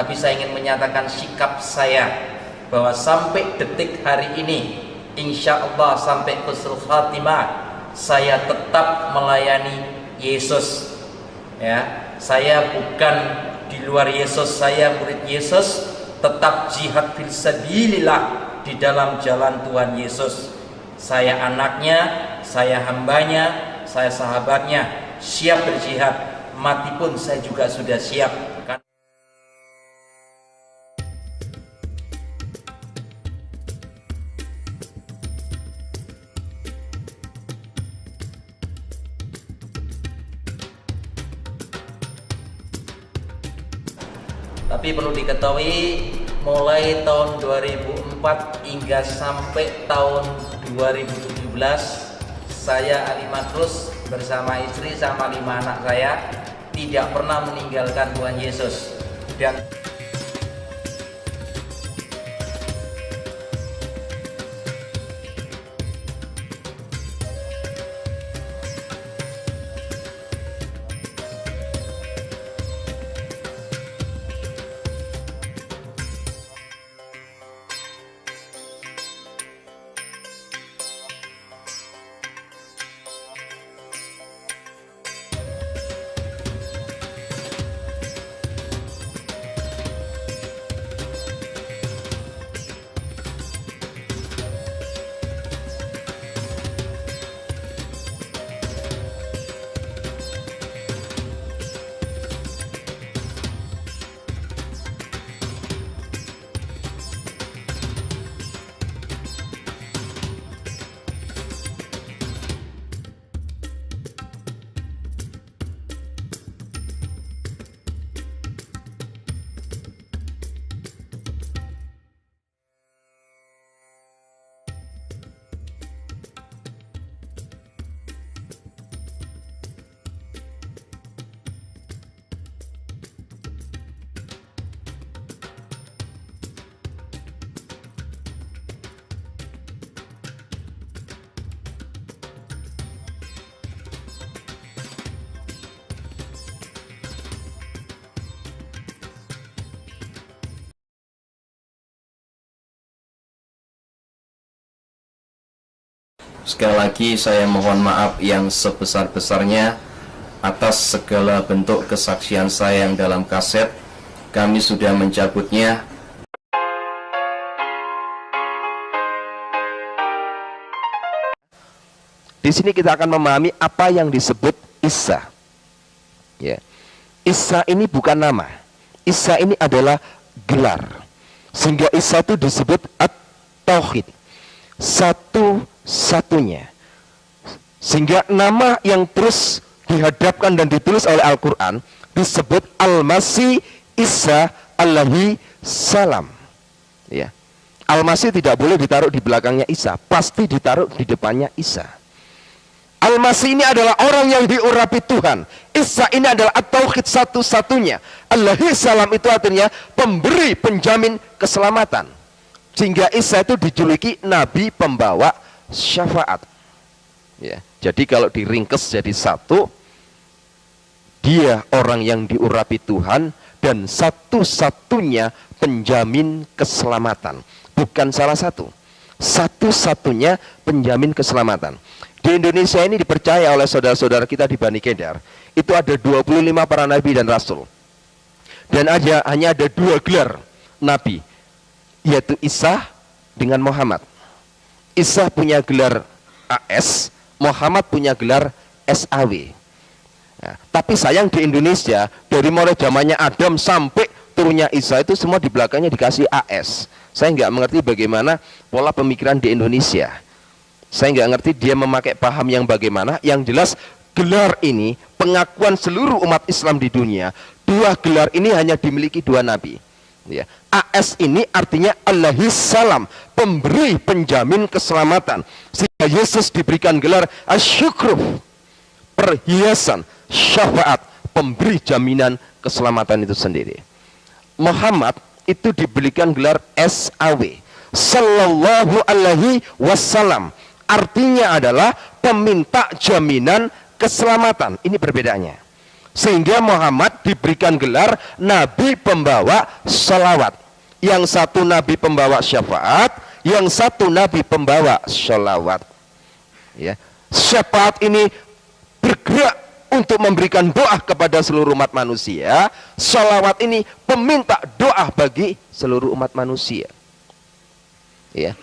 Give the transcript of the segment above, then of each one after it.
tapi saya ingin menyatakan sikap saya bahwa sampai detik hari ini, insya Allah sampai husnul khatimah, saya tetap melayani Yesus. Ya, saya bukan di luar Yesus, saya murid Yesus, tetap jihad fisabilillah di dalam jalan Tuhan Yesus. Saya anaknya, saya hambanya, saya sahabatnya, siap berjihad, mati pun saya juga sudah siap. Tapi perlu diketahui, mulai tahun 2004 hingga sampai tahun 2017, saya Ali Madrus bersama istri sama 5 anak saya tidak pernah meninggalkan Tuhan Yesus. Dan sekali lagi saya mohon maaf yang sebesar-besarnya atas segala bentuk kesaksian saya yang dalam kaset. Kami sudah mencabutnya. Di sini kita akan memahami apa yang disebut Isa. Ya. Isa ini bukan nama. Isa ini adalah gelar. Sehingga Isa itu disebut At-Tauhid, satu-satunya. Sehingga nama yang terus dihadapkan dan ditulis oleh Al-Quran disebut Al-Masih Isa alaihi salam. Ya. Al-Masih tidak boleh ditaruh di belakangnya Isa, pasti ditaruh di depannya Isa. Al-Masih ini adalah orang yang diurapi Tuhan. Isa ini adalah At-Tauhid, satu-satunya. Alaihi salam itu artinya pemberi, penjamin keselamatan. Sehingga Isa itu dijuluki Nabi pembawa syafaat. Ya. Jadi kalau diringkes jadi satu, dia orang yang diurapi Tuhan dan satu-satunya penjamin keselamatan. Bukan salah satu, satu-satunya penjamin keselamatan. Di Indonesia ini dipercaya oleh saudara-saudara kita di Bani Kedar, itu ada 25 para nabi dan rasul. Dan hanya ada 2 gelar nabi, yaitu Isa dengan Muhammad. Isa punya gelar AS, Muhammad punya gelar SAW. Nah, tapi sayang di Indonesia, dari mulai zamannya Adam sampai turunnya Isa itu semua di belakangnya dikasih AS. Saya nggak mengerti bagaimana pola pemikiran di Indonesia. Saya nggak ngerti dia memakai paham yang bagaimana. Yang jelas gelar ini pengakuan seluruh umat Islam di dunia. 2 gelar ini hanya dimiliki 2 nabi. Ya. AS ini artinya Alaihi salam, pemberi penjamin keselamatan. Sehingga Yesus diberikan gelar Asyukruf, perhiasan syafaat, pemberi jaminan keselamatan itu sendiri. Muhammad itu diberikan gelar SAW, Sallallahu Alaihi Wasallam, artinya adalah peminta jaminan keselamatan. Ini perbedaannya. Sehingga Muhammad diberikan gelar Nabi pembawa sholawat. Yang satu Nabi pembawa syafaat, yang satu Nabi pembawa sholawat. Ya. Syafaat ini bergerak untuk memberikan doa kepada seluruh umat manusia. Sholawat ini peminta doa bagi seluruh umat manusia. Ya.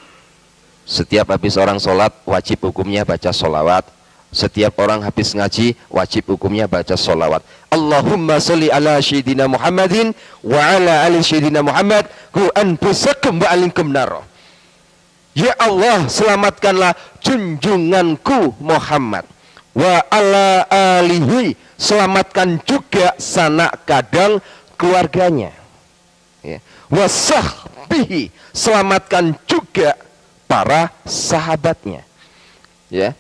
Setiap habis orang sholat wajib hukumnya baca sholawat. Setiap orang habis ngaji wajib hukumnya baca sholawat. Allahumma sholli ala sayyidina Muhammadin wa ala ali sayyidina Muhammad ku anfusakum wa alinkum nar. Ya Allah, selamatkanlah junjunganku Muhammad wa ala alihi, selamatkan juga sanak kadang keluarganya. Ya. Wa sahbihi, selamatkan juga para sahabatnya. Ya.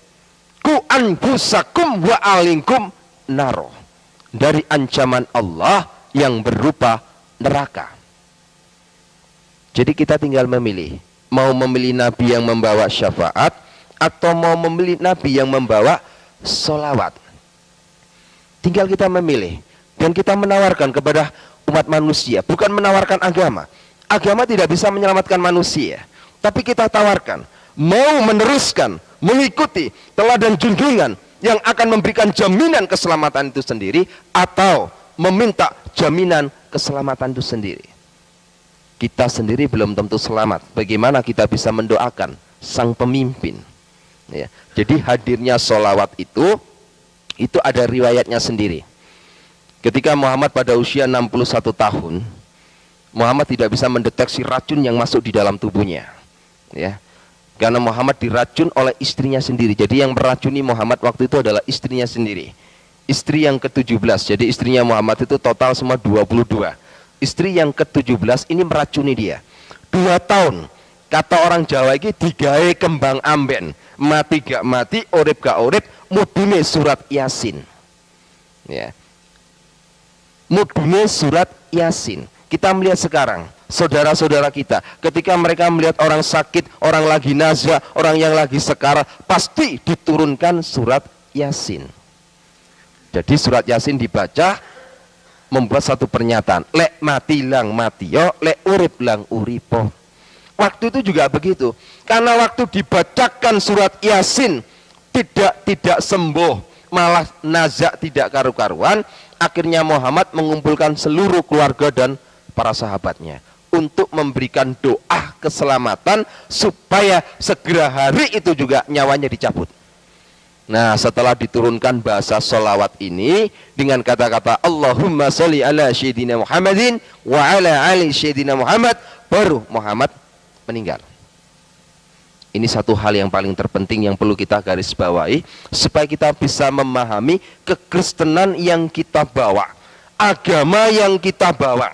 Ku anfusakum wa alinkum naro, dari ancaman Allah yang berupa neraka. Jadi kita tinggal memilih, mau memilih Nabi yang membawa syafaat atau mau memilih Nabi yang membawa sholawat. Tinggal kita memilih, dan kita menawarkan kepada umat manusia, bukan menawarkan agama. Agama tidak bisa menyelamatkan manusia, tapi kita tawarkan, mau meneruskan, mengikuti teladan junjungan yang akan memberikan jaminan keselamatan itu sendiri, atau meminta jaminan keselamatan itu sendiri. Kita sendiri belum tentu selamat, bagaimana kita bisa mendoakan sang pemimpin? Ya. Jadi hadirnya sholawat itu ada riwayatnya sendiri. Ketika Muhammad pada usia 61 tahun, Muhammad tidak bisa mendeteksi racun yang masuk di dalam tubuhnya. Ya. Karena Muhammad diracun oleh istrinya sendiri. Jadi yang meracuni Muhammad waktu itu adalah istrinya sendiri. Istri yang ke-17. Jadi istrinya Muhammad itu total semua 22. Istri yang ke-17 ini meracuni dia. 2 tahun. Kata orang Jawa ini digawe kembang amben. Mati gak mati, urip gak urip, mudune surat Yasin. Ya. Mudune surat Yasin. Kita melihat sekarang saudara-saudara kita, ketika mereka melihat orang sakit, orang lagi nazah, orang yang lagi sekar, pasti diturunkan surat Yasin. Jadi surat Yasin dibaca, membuat satu pernyataan, lek mati lang mati yo, lek urip lang uripo. Waktu itu juga begitu, karena waktu dibacakan surat Yasin tidak sembuh, malah nazah tidak karu-karuan. Akhirnya Muhammad mengumpulkan seluruh keluarga dan para sahabatnya untuk memberikan doa keselamatan supaya segera hari itu juga nyawanya dicabut. Nah, setelah diturunkan bahasa sholawat ini dengan kata-kata Allahumma sholli ala sayyidina Muhammadin wa ala ali sayyidina Muhammad, baru Muhammad meninggal. Ini satu hal yang paling terpenting yang perlu kita garis bawahi supaya kita bisa memahami kekristenan yang kita bawa, agama yang kita bawa.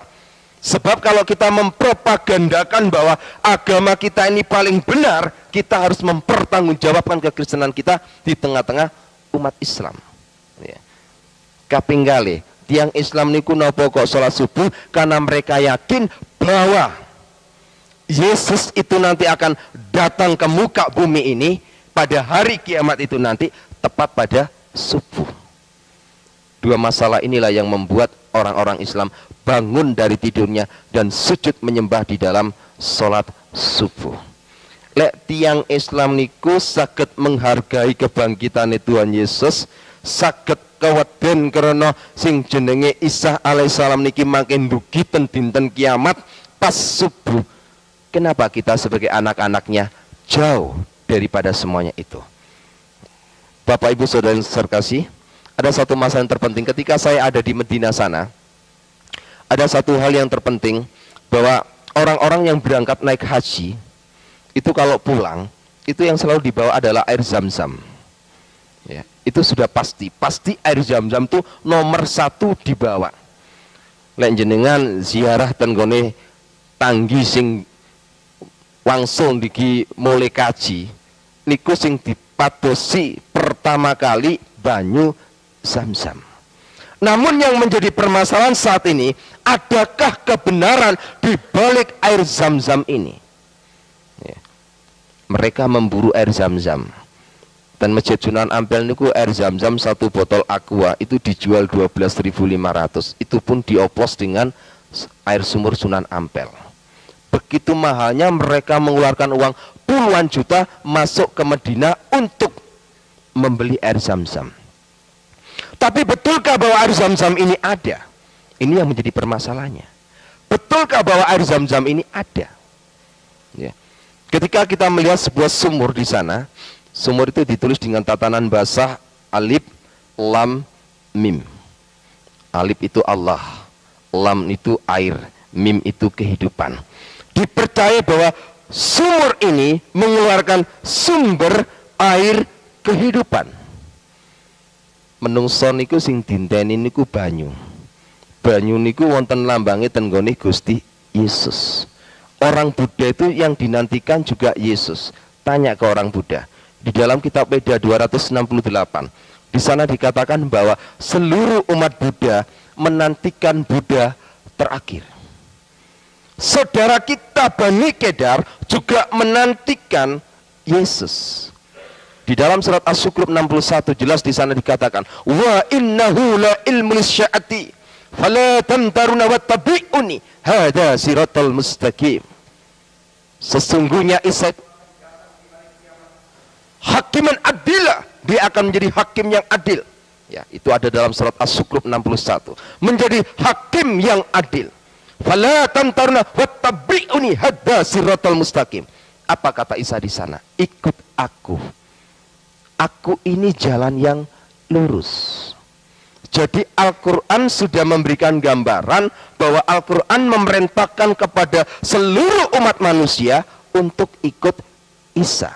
Sebab kalau kita mempropagandakan bahwa agama kita ini paling benar, kita harus mempertanggungjawabkan kekristenan kita di tengah-tengah umat Islam. Ya. Kapinggale, tiang Islam niku napa kok sholat subuh, karena mereka yakin bahwa Yesus itu nanti akan datang ke muka bumi ini pada hari kiamat itu nanti tepat pada subuh. Dua masalah inilah yang membuat orang-orang Islam bangun dari tidurnya dan sujud menyembah di dalam sholat subuh. Lek tiang Islam niku saged menghargai kebangkitan Tuhan Yesus, saged keweden karena sing jenenge Isa alaihissalam niki makin dugi ten dinten kiamat pas subuh. Kenapa kita sebagai anak-anaknya jauh daripada semuanya itu? Bapak Ibu Saudara yang terkasih, ada satu masalah yang terpenting ketika saya ada di Medina sana. Ada satu hal yang terpenting, bahwa orang-orang yang berangkat naik haji itu kalau pulang, itu yang selalu dibawa adalah air zam-zam. Ya, itu sudah pasti air zam-zam itu nomor 1 dibawa. Lek jenengan ziarah tenggone tanggi sing langsung diki mulai kaji, niku sing dipadosi pertama kali banyu zam-zam. Namun yang menjadi permasalahan saat ini, adakah kebenaran di balik air zam-zam ini? Ya. Mereka memburu air zam-zam. Dan Masjid Sunan Ampel niku air Zam-Zam satu botol aqua itu dijual 12.500. Itu pun dioplos dengan air sumur Sunan Ampel. Begitu mahalnya mereka mengeluarkan uang puluhan juta masuk ke Medina untuk membeli air Zam-Zam. Tapi betulkah bahwa air Zam-Zam ini ada? Ini yang menjadi permasalahannya. Betulkah bahwa air Zam-Zam ini ada? Ya. Ketika kita melihat sebuah sumur di sana, sumur itu ditulis dengan tatanan basah alif, lam, mim. Alif itu Allah, lam itu air, mim itu kehidupan. Dipercaya bahwa sumur ini mengeluarkan sumber air kehidupan. Menungso niku sing dinteni niku banyu. Banyu niku wonten lambange tenggone Gusti Yesus. Orang Buddha itu yang dinantikan juga Yesus. Tanya ke orang Buddha. Di dalam kitab Veda 268, di sana dikatakan bahwa seluruh umat Buddha menantikan Buddha terakhir. Saudara kita Bani Kedar juga menantikan Yesus. Di dalam surat As-Sukrub 61 jelas di sana dikatakan, wa innahu la ilmu sya'ati fala tamtaruna wattabi'uni hadza siratal mustaqim. Sesungguhnya Isa hakiman adilah, dia akan menjadi hakim yang adil. Ya, itu ada dalam surat As-Sukrub 61. Menjadi hakim yang adil. Fala tamtaruna wattabi'uni hadza siratal mustaqim. Apa kata Isa di sana? Ikut aku. Aku ini jalan yang lurus. Jadi Al-Quran sudah memberikan gambaran bahwa Al-Quran memerintahkan kepada seluruh umat manusia untuk ikut Isa.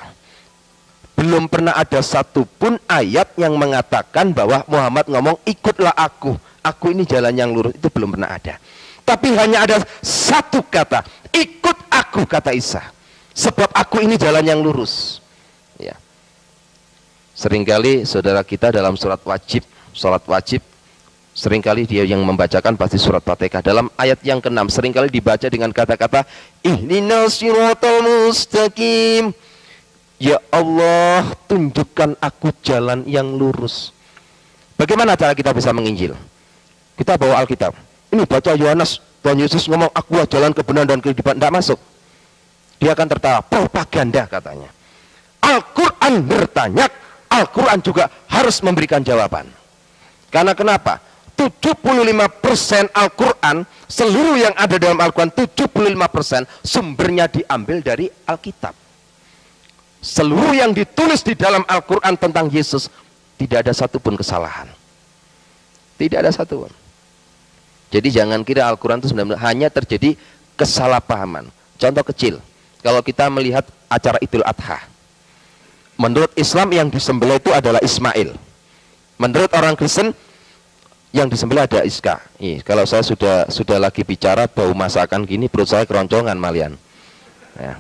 Belum pernah ada satupun ayat yang mengatakan bahwa Muhammad ngomong ikutlah aku ini jalan yang lurus. Itu belum pernah ada. Tapi hanya ada satu kata, ikut aku, kata Isa, sebab aku ini jalan yang lurus. Ya. Seringkali saudara kita dalam sholat wajib, seringkali dia yang membacakan pasti surat Fatihah. Dalam ayat yang ke-6 seringkali dibaca dengan kata-kata ihdinas siratal mustaqim. Ya Allah, tunjukkan aku jalan yang lurus. Bagaimana cara kita bisa menginjil? Kita bawa Alkitab. Ini baca Yohanes, Tuhan Yesus ngomong aku jalan kebenaran dan kehidupan. Tidak masuk. Dia akan tertawa, propaganda katanya. Al-Quran bertanya, Al-Quran juga harus memberikan jawaban. Karena kenapa? 75% Al-Quran, seluruh yang ada dalam Al-Quran, 75% sumbernya diambil dari Alkitab. Seluruh yang ditulis di dalam Al-Quran tentang Yesus, tidak ada satupun kesalahan. Tidak ada satupun. Jadi jangan kira Al-Quran itu sebenarnya hanya terjadi kesalahpahaman. Contoh kecil, kalau kita melihat acara Idul Adha, menurut Islam yang disembelih itu adalah Ismail. Menurut orang Kristen yang disembelih ada Iska. Kalau saya sudah lagi bicara bau masakan gini, perut saya keroncongan malian. Ya.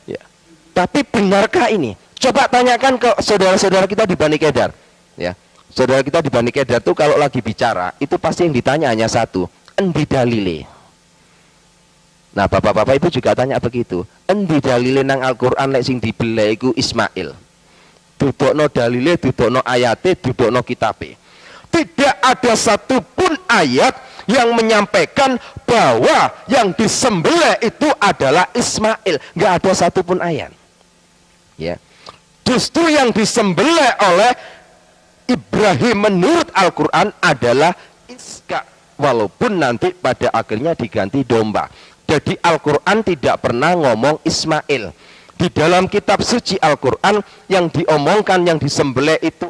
Ya. Tapi benarkah ini? Coba tanyakan ke saudara-saudara kita di Bani Kedar. Ya. Saudara kita di Bani Kedar tuh kalau lagi bicara, itu pasti yang ditanya hanya satu, endi dalile. Nah, bapak-bapak itu juga tanya begitu. Endi dalile nang Al-Qur'an lek sing dibeleh iku Ismail. Dudukno dalile, dudukno ayate, dudukno kitabe. Tidak ada satupun ayat yang menyampaikan bahwa yang disembelih itu adalah Ismail. Nggak ada satupun ayat. Ya. Justru yang disembelih oleh Ibrahim menurut Al-Quran adalah Iska, walaupun nanti pada akhirnya diganti domba. Jadi Al-Quran tidak pernah ngomong Ismail. Di dalam kitab suci Al-Quran yang diomongkan, yang disembelih itu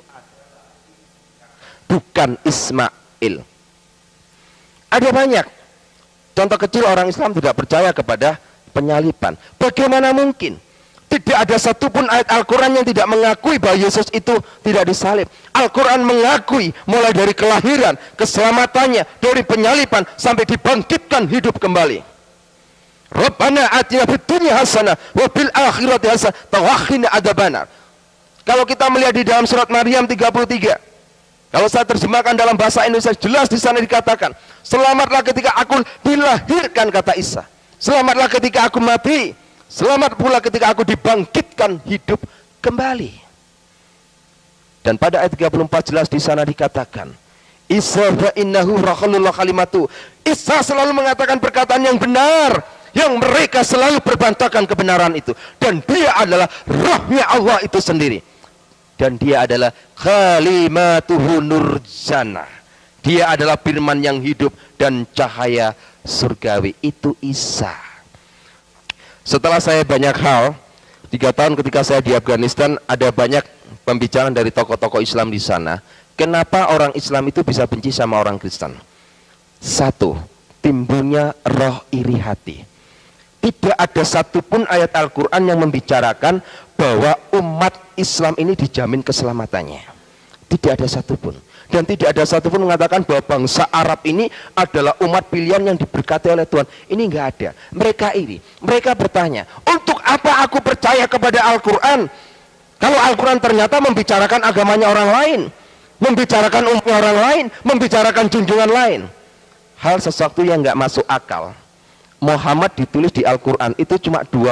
bukan Ismail. Ada banyak contoh kecil orang Islam tidak percaya kepada penyaliban. Bagaimana mungkin? Tidak ada satupun ayat Al-Quran yang tidak mengakui bahwa Yesus itu tidak disalib. Al-Quran mengakui mulai dari kelahiran, keselamatannya, dari penyaliban sampai dibangkitkan hidup kembali. Rabbana atina fid dunya hasanah wa fil akhirati hasanah wa qina adzabannar. Kalau kita melihat di dalam surat Maryam 33, kalau saya terjemahkan dalam bahasa Indonesia, jelas di sana dikatakan, selamatlah ketika aku dilahirkan, kata Isa. Selamatlah ketika aku mati. Selamat pula ketika aku dibangkitkan hidup kembali. Dan pada ayat 34 jelas di sana dikatakan, Isa fa innahu rakhulullah kalimatu. Isa selalu mengatakan perkataan yang benar, yang mereka selalu berbantahkan kebenaran itu. Dan dia adalah rohnya Allah itu sendiri. Dan dia adalah kalimatuhu nurjana. Dia adalah firman yang hidup dan cahaya surgawi. Itu Isa. Setelah saya banyak hal, 3 tahun ketika saya di Afghanistan, ada banyak pembicaraan dari tokoh-tokoh Islam di sana. Kenapa orang Islam itu bisa benci sama orang Kristen? 1, timbulnya roh iri hati. Tidak ada satupun ayat Al-Quran yang membicarakan bahwa umat Islam ini dijamin keselamatannya. Tidak ada satupun. Dan tidak ada satupun mengatakan bahwa bangsa Arab ini adalah umat pilihan yang diberkati oleh Tuhan. Ini enggak ada. Mereka iri. Mereka bertanya, untuk apa aku percaya kepada Al-Quran? Kalau Al-Quran ternyata membicarakan agamanya orang lain, membicarakan umat orang lain, membicarakan junjungan lain. Hal sesuatu yang enggak masuk akal. Muhammad ditulis di Al-Quran itu cuma 2%.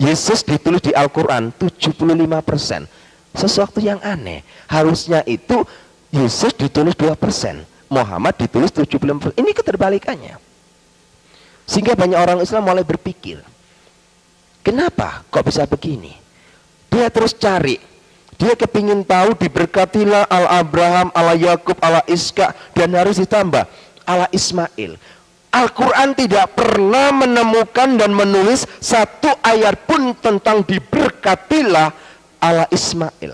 Yesus ditulis di Al-Quran 75%. Sesuatu yang aneh. Harusnya itu Yesus ditulis 2%, Muhammad ditulis 75%. Ini keterbalikannya. Sehingga banyak orang Islam mulai berpikir, kenapa kok bisa begini? Dia terus cari. Dia kepingin tahu diberkatilah Al-Abraham, Al-Yakub, Al-Iska, dan harus ditambah Al-Ismail. Al-Quran tidak pernah menemukan dan menulis satu ayat pun tentang diberkatilah ala Ismail.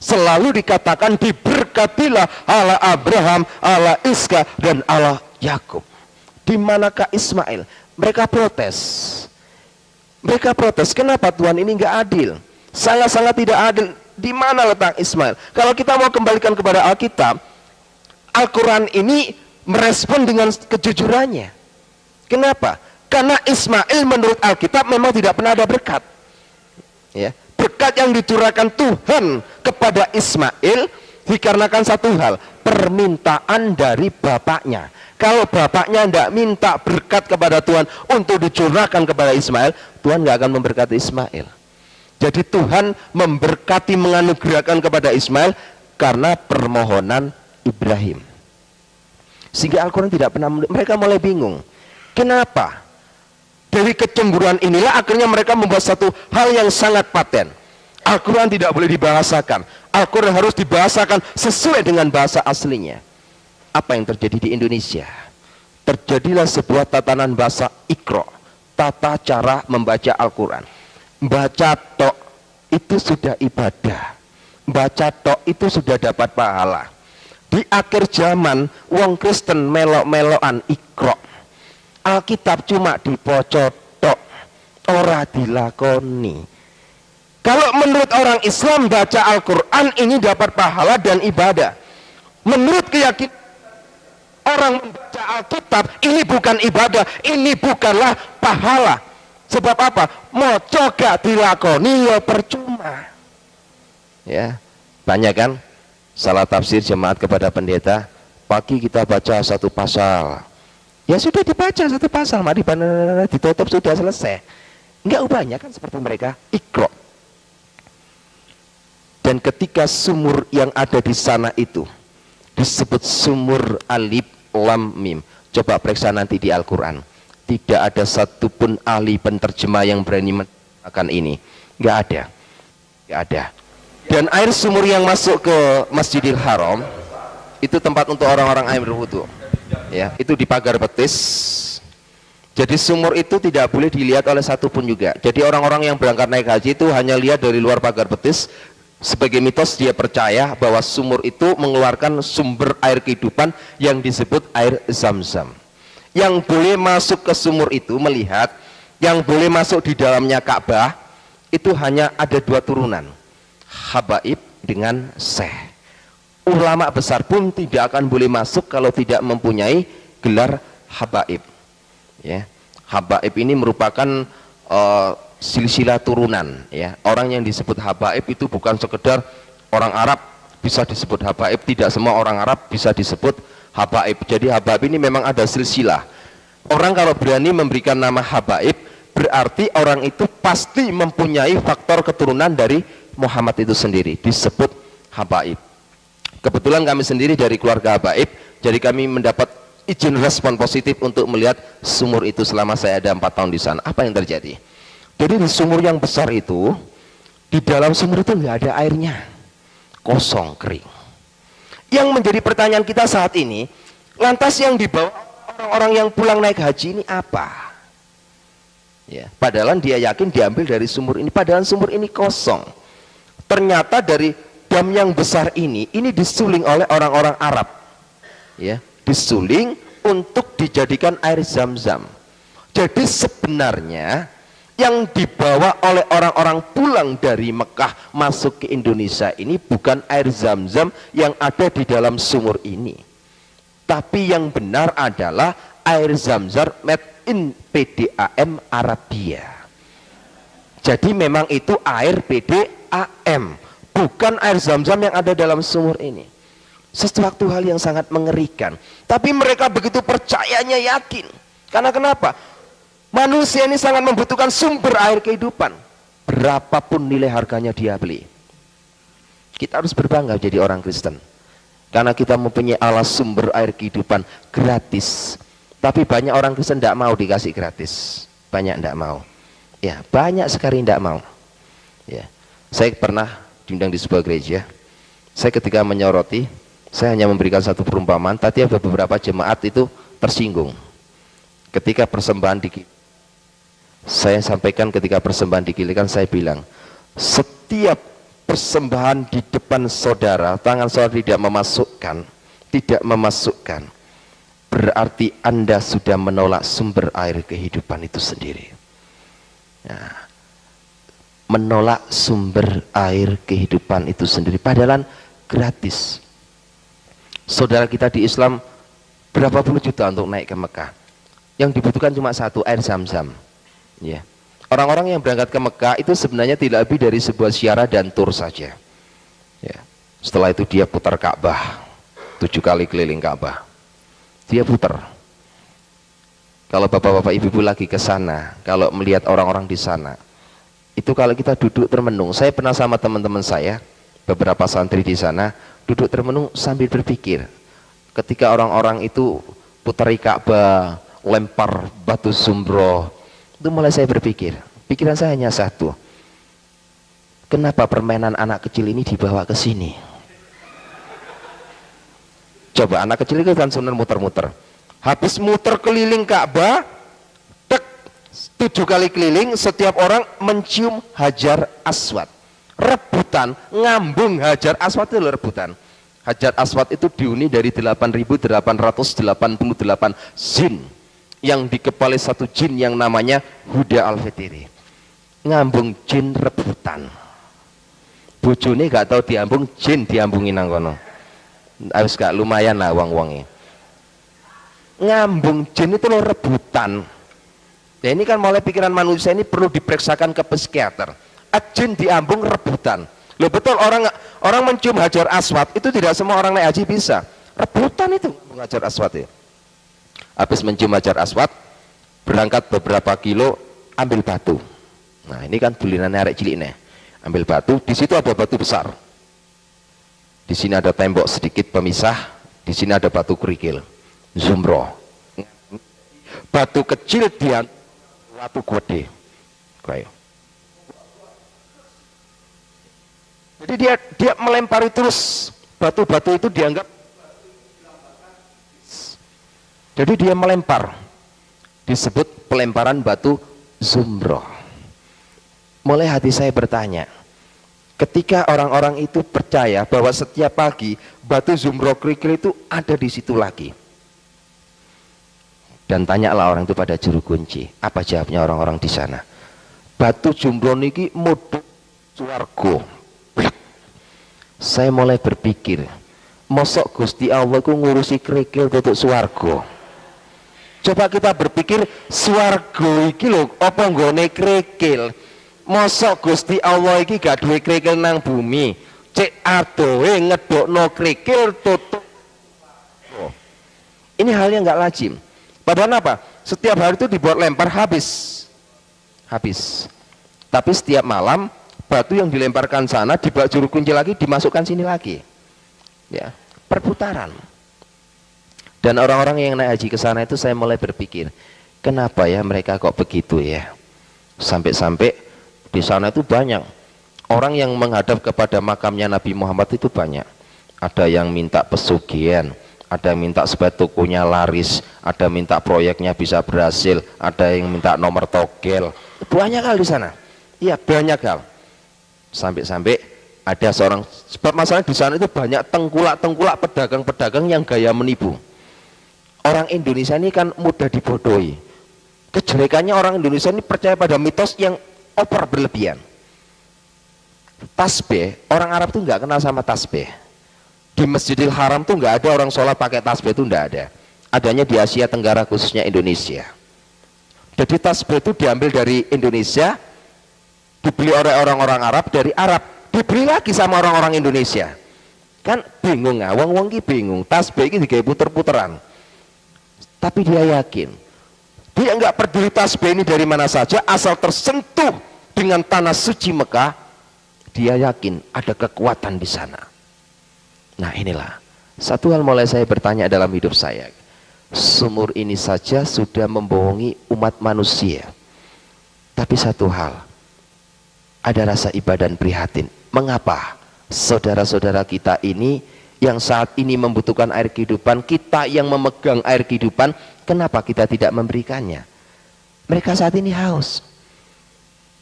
Selalu dikatakan diberkatilah ala Abraham, ala Iska, dan ala Yakub. Di manakah Ismail? Mereka protes. Mereka protes, kenapa Tuhan ini enggak adil? Sangat-sangat tidak adil. Di mana letak Ismail? Kalau kita mau kembalikan kepada Alkitab, Al-Quran ini merespon dengan kejujurannya. Kenapa? Karena Ismail menurut Alkitab memang tidak pernah ada berkat. Ya, berkat yang dicurahkan Tuhan kepada Ismail dikarenakan satu hal, permintaan dari bapaknya. Kalau bapaknya tidak minta berkat kepada Tuhan untuk dicurahkan kepada Ismail, Tuhan nggak akan memberkati Ismail. Jadi Tuhan memberkati, menganugerahkan kepada Ismail karena permohonan Ibrahim. Sehingga Al-Quran tidak pernah, mereka mulai bingung. Kenapa? Dari kecemburuan inilah akhirnya mereka membuat satu hal yang sangat paten. Al-Quran tidak boleh dibahasakan. Al-Quran harus dibahasakan sesuai dengan bahasa aslinya. Apa yang terjadi di Indonesia? Terjadilah sebuah tatanan bahasa Iqra, tata cara membaca Al-Quran. Baca tok itu sudah ibadah. Baca tok itu sudah dapat pahala. Di akhir zaman, wong Kristen melok-melokan Iqra. Alkitab cuma dipocot tok, ora dilakoni. Kalau menurut orang Islam baca Al-Quran ini dapat pahala dan ibadah. Menurut keyakinan orang membaca Alkitab ini bukan ibadah, ini bukanlah pahala. Sebab apa? Moco gak dilakoni ya percuma. Ya, banyak kan salah tafsir jemaat kepada pendeta. Pagi kita baca satu pasal. Ya sudah dibaca satu pasal, mari ditutup sudah selesai. Enggak ubahnya kan seperti mereka Iqra. Dan ketika sumur yang ada di sana itu disebut sumur alif lam mim. Coba periksa nanti di Al-Quran. Tidak ada satupun ahli penterjemah yang berani mengatakan ini. Enggak ada. Enggak ada. Dan air sumur yang masuk ke Masjidil Haram itu tempat untuk orang-orang air berwudu. Ya, itu di pagar betis. Jadi sumur itu tidak boleh dilihat oleh satupun juga. Jadi orang-orang yang berangkat naik haji itu hanya lihat dari luar pagar betis. Sebagai mitos dia percaya bahwa sumur itu mengeluarkan sumber air kehidupan yang disebut air Zam-Zam. Yang boleh masuk ke sumur itu melihat, yang boleh masuk di dalamnya Ka'bah itu hanya ada 2 turunan, Habaib dengan Syekh. Ulama besar pun tidak akan boleh masuk kalau tidak mempunyai gelar Habaib. Ya, Habaib ini merupakan silsilah turunan. Ya, orang yang disebut Habaib itu bukan sekedar orang Arab bisa disebut Habaib, tidak semua orang Arab bisa disebut Habaib. Jadi Habaib ini memang ada silsilah. Orang kalau berani memberikan nama Habaib berarti orang itu pasti mempunyai faktor keturunan dari Muhammad itu sendiri disebut habaib. Kebetulan kami sendiri dari keluarga habaib, jadi kami mendapat izin respon positif untuk melihat sumur itu selama saya ada 4 tahun di sana. Apa yang terjadi? Jadi di sumur yang besar itu, di dalam sumur itu nggak ada airnya, kosong, kering. Yang menjadi pertanyaan kita saat ini, lantas yang dibawa orang-orang yang pulang naik haji ini apa? Ya, padahal dia yakin diambil dari sumur ini, padahal sumur ini kosong. Ternyata dari dam yang besar ini disuling oleh orang-orang Arab, ya, disuling untuk dijadikan air Zam-Zam. Jadi sebenarnya yang dibawa oleh orang-orang pulang dari Mekah masuk ke Indonesia ini bukan air Zam-Zam yang ada di dalam sumur ini, tapi yang benar adalah air Zam-Zam made in PDAM Arabia. Jadi memang itu air PDAM, bukan air Zam-Zam yang ada dalam sumur ini. Sesuatu hal yang sangat mengerikan, tapi mereka begitu percayanya, yakin. Karena kenapa? Manusia ini sangat membutuhkan sumber air kehidupan, berapapun nilai harganya dia beli. Kita harus berbangga jadi orang Kristen, karena kita mempunyai alas sumber air kehidupan gratis. Tapi banyak orang Kristen tidak mau dikasih gratis, banyak tidak mau. Ya, banyak sekali tidak mau. Ya, saya pernah diundang di sebuah gereja. Saya ketika menyoroti, saya hanya memberikan satu perumpamaan. Tadi ada beberapa jemaat itu tersinggung ketika persembahan saya sampaikan ketika persembahan dikilikan, saya bilang, setiap persembahan di depan saudara, tangan saudara tidak memasukkan, berarti Anda sudah menolak sumber air kehidupan itu sendiri. Nah, menolak sumber air kehidupan itu sendiri, padahal gratis. Saudara kita di Islam berapa puluh juta untuk naik ke Mekah, yang dibutuhkan cuma satu, air Zam-Zam. Ya. Orang-orang yang berangkat ke Mekah itu sebenarnya tidak lebih dari sebuah ziarah dan tur saja. Ya. Setelah itu dia putar Ka'bah 7 kali keliling Ka'bah. Dia putar. Kalau bapak-bapak ibu-ibu lagi ke sana, kalau melihat orang-orang di sana, itu kalau kita duduk termenung, saya pernah sama teman-teman saya, beberapa santri di sana, duduk termenung sambil berpikir. Ketika orang-orang itu putari Ka'bah, lempar batu sumroh, itu mulai saya berpikir, pikiran saya hanya satu, kenapa permainan anak kecil ini dibawa ke sini? Coba anak kecil itu kan sebenarnya muter-muter, habis muter keliling Ka'bah, 7 kali keliling, setiap orang mencium Hajar Aswad, rebutan ngambung Hajar Aswad itu rebutan. Hajar Aswad itu dihuni dari 8.888 zin, yang dikepalai satu jin yang namanya Huda Al-Fitri. Ngambung jin rebutan. Bojone gak tahu diambung, jin diambungin nang kono. Harus gak lumayan lah uang-uangnya. Ngambung jin itu loh rebutan. Nah ini kan mulai pikiran manusia ini perlu diperiksakan ke psikiater. Jin diambung rebutan. Loh betul, orang mencium Hajar Aswad itu tidak semua orang naik haji bisa. Rebutan itu Hajar Aswad ya. Habis mencium Hajar Aswad, berangkat beberapa kilo, ambil batu. Nah ini kan bulinannya arek cilik nih. Ambil batu, di situ ada batu besar. Di sini ada tembok sedikit pemisah, di sini ada batu kerikil, zumroh. Batu kecil dia batu gede. Kayak. Jadi dia melempari terus batu-batu itu dianggap. Jadi dia melempar, disebut pelemparan batu zumroh. Mulai hati saya bertanya, ketika orang-orang itu percaya bahwa setiap pagi batu zumroh kerikil itu ada di situ lagi, dan tanyalah orang itu pada juru kunci, apa jawabnya orang-orang di sana? Batu zumroh niki model swarga. Saya mulai berpikir, mosok Gusti Allah ku ngurusi kerikil tutuk swarga. Coba kita berpikir, swarga iki lho apa nggone kerikil? Mosok Gusti Allah iki gak duwe kerikil nang bumi, cek adohe ngedokno kerikil tutuk. Ini hal yang gak lazim. Padahal apa? Setiap hari itu dibuat lempar habis. Tapi setiap malam batu yang dilemparkan sana dibawa juru kunci lagi, dimasukkan sini lagi, ya, perputaran. Dan orang-orang yang naik haji ke sana itu saya mulai berpikir, kenapa ya mereka kok begitu ya? Sampai-sampai di sana itu banyak orang yang menghadap kepada makamnya Nabi Muhammad itu banyak. Ada yang minta pesugihan, ada yang minta supaya tokonya laris, ada yang minta proyeknya bisa berhasil, ada yang minta nomor togel. Banyak hal di sana. Iya, banyak hal. Sampai-sampai ada seorang, sebab masalah di sana itu banyak tengkulak-tengkulak pedagang-pedagang yang gaya menipu. Orang Indonesia ini kan mudah dibodohi. Kejelekannya orang Indonesia ini percaya pada mitos yang over berlebihan. Tasbih, orang Arab tuh nggak kenal sama tasbih. Di Masjidil Haram tuh nggak ada orang sholat pakai tasbih, itu nggak ada. Adanya di Asia Tenggara, khususnya Indonesia. Jadi tasbih itu diambil dari Indonesia, dibeli oleh orang-orang Arab, dari Arab dibeli lagi sama orang-orang Indonesia. Kan bingung nggak? Wong-wong ki bingung. Tasbih ini digawe puter-puteran. Tapi dia yakin, dia nggak peduli tasbih ini dari mana saja, asal tersentuh dengan tanah suci Mekah, dia yakin ada kekuatan di sana. Nah inilah satu hal mulai saya bertanya dalam hidup saya. Sumur ini saja sudah membohongi umat manusia. Tapi satu hal, ada rasa iba dan prihatin. Mengapa saudara-saudara kita ini yang saat ini membutuhkan air kehidupan, kita yang memegang air kehidupan, kenapa kita tidak memberikannya? Mereka saat ini haus.